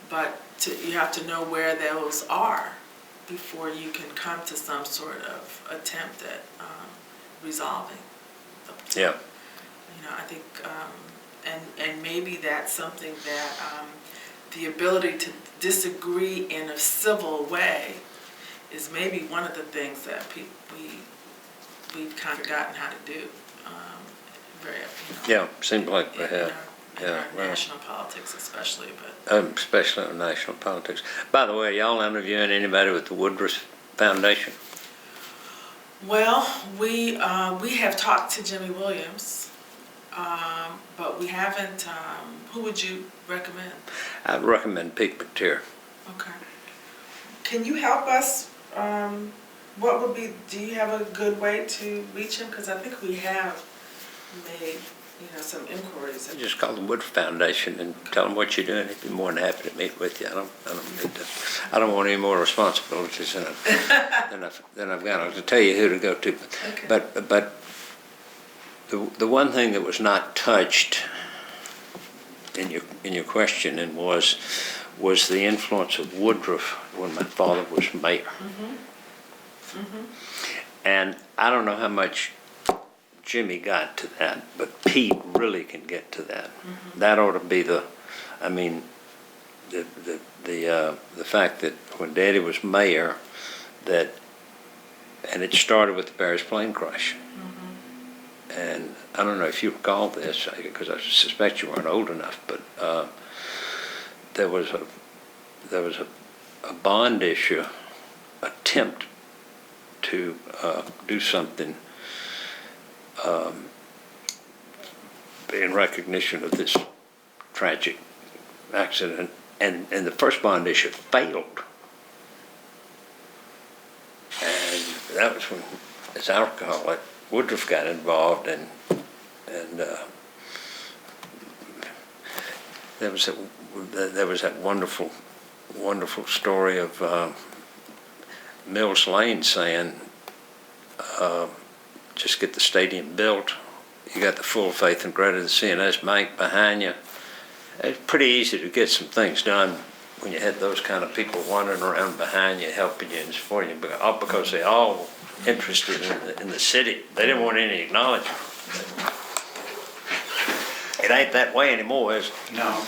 but you have to know where those are before you can come to some sort of attempt at resolving them. Yeah. I think, and maybe that's something that the ability to disagree in a civil way is maybe one of the things that we've kind of gotten how to do. Yeah, seems like we have. In our national politics especially, but especially in national politics. By the way, y'all interviewing anybody with the Woodruff Foundation? well, we have talked to Jimmy Williams, but we haven't. Who would you recommend? I'd recommend Pete Mateer. Okay. Can you help us what would be, do you have a good way to reach him? Because I think we have made, some inquiries. Just call the Woodruff Foundation and tell them what you're doing. They'd be more than happy to meet with you. I don't want any more responsibilities than I've got. I'll tell you who to go to. Okay. But the one thing that was not touched in your questioning was the influence of Woodruff when my father was mayor. And I don't know how much Jimmy got to that, but Pete really can get to that. That ought to be the fact that when Daddy was mayor, and it started with the Paris plane crash. And I don't know if you recall this, because I suspect you weren't old enough, but there was a bond issue attempt to do something in recognition of this tragic accident, and the first bond issue failed. And that was when, as I recall it, Woodruff got involved, and there was that wonderful story of Mills Lane saying, just get the stadium built. You got the full faith and credit of the CNS Bank behind you. It's pretty easy to get some things done when you had those kind of people wandering around behind you, helping you and supporting you, because they all interested in the city. They didn't want any acknowledgement. It ain't that way anymore, is it? No.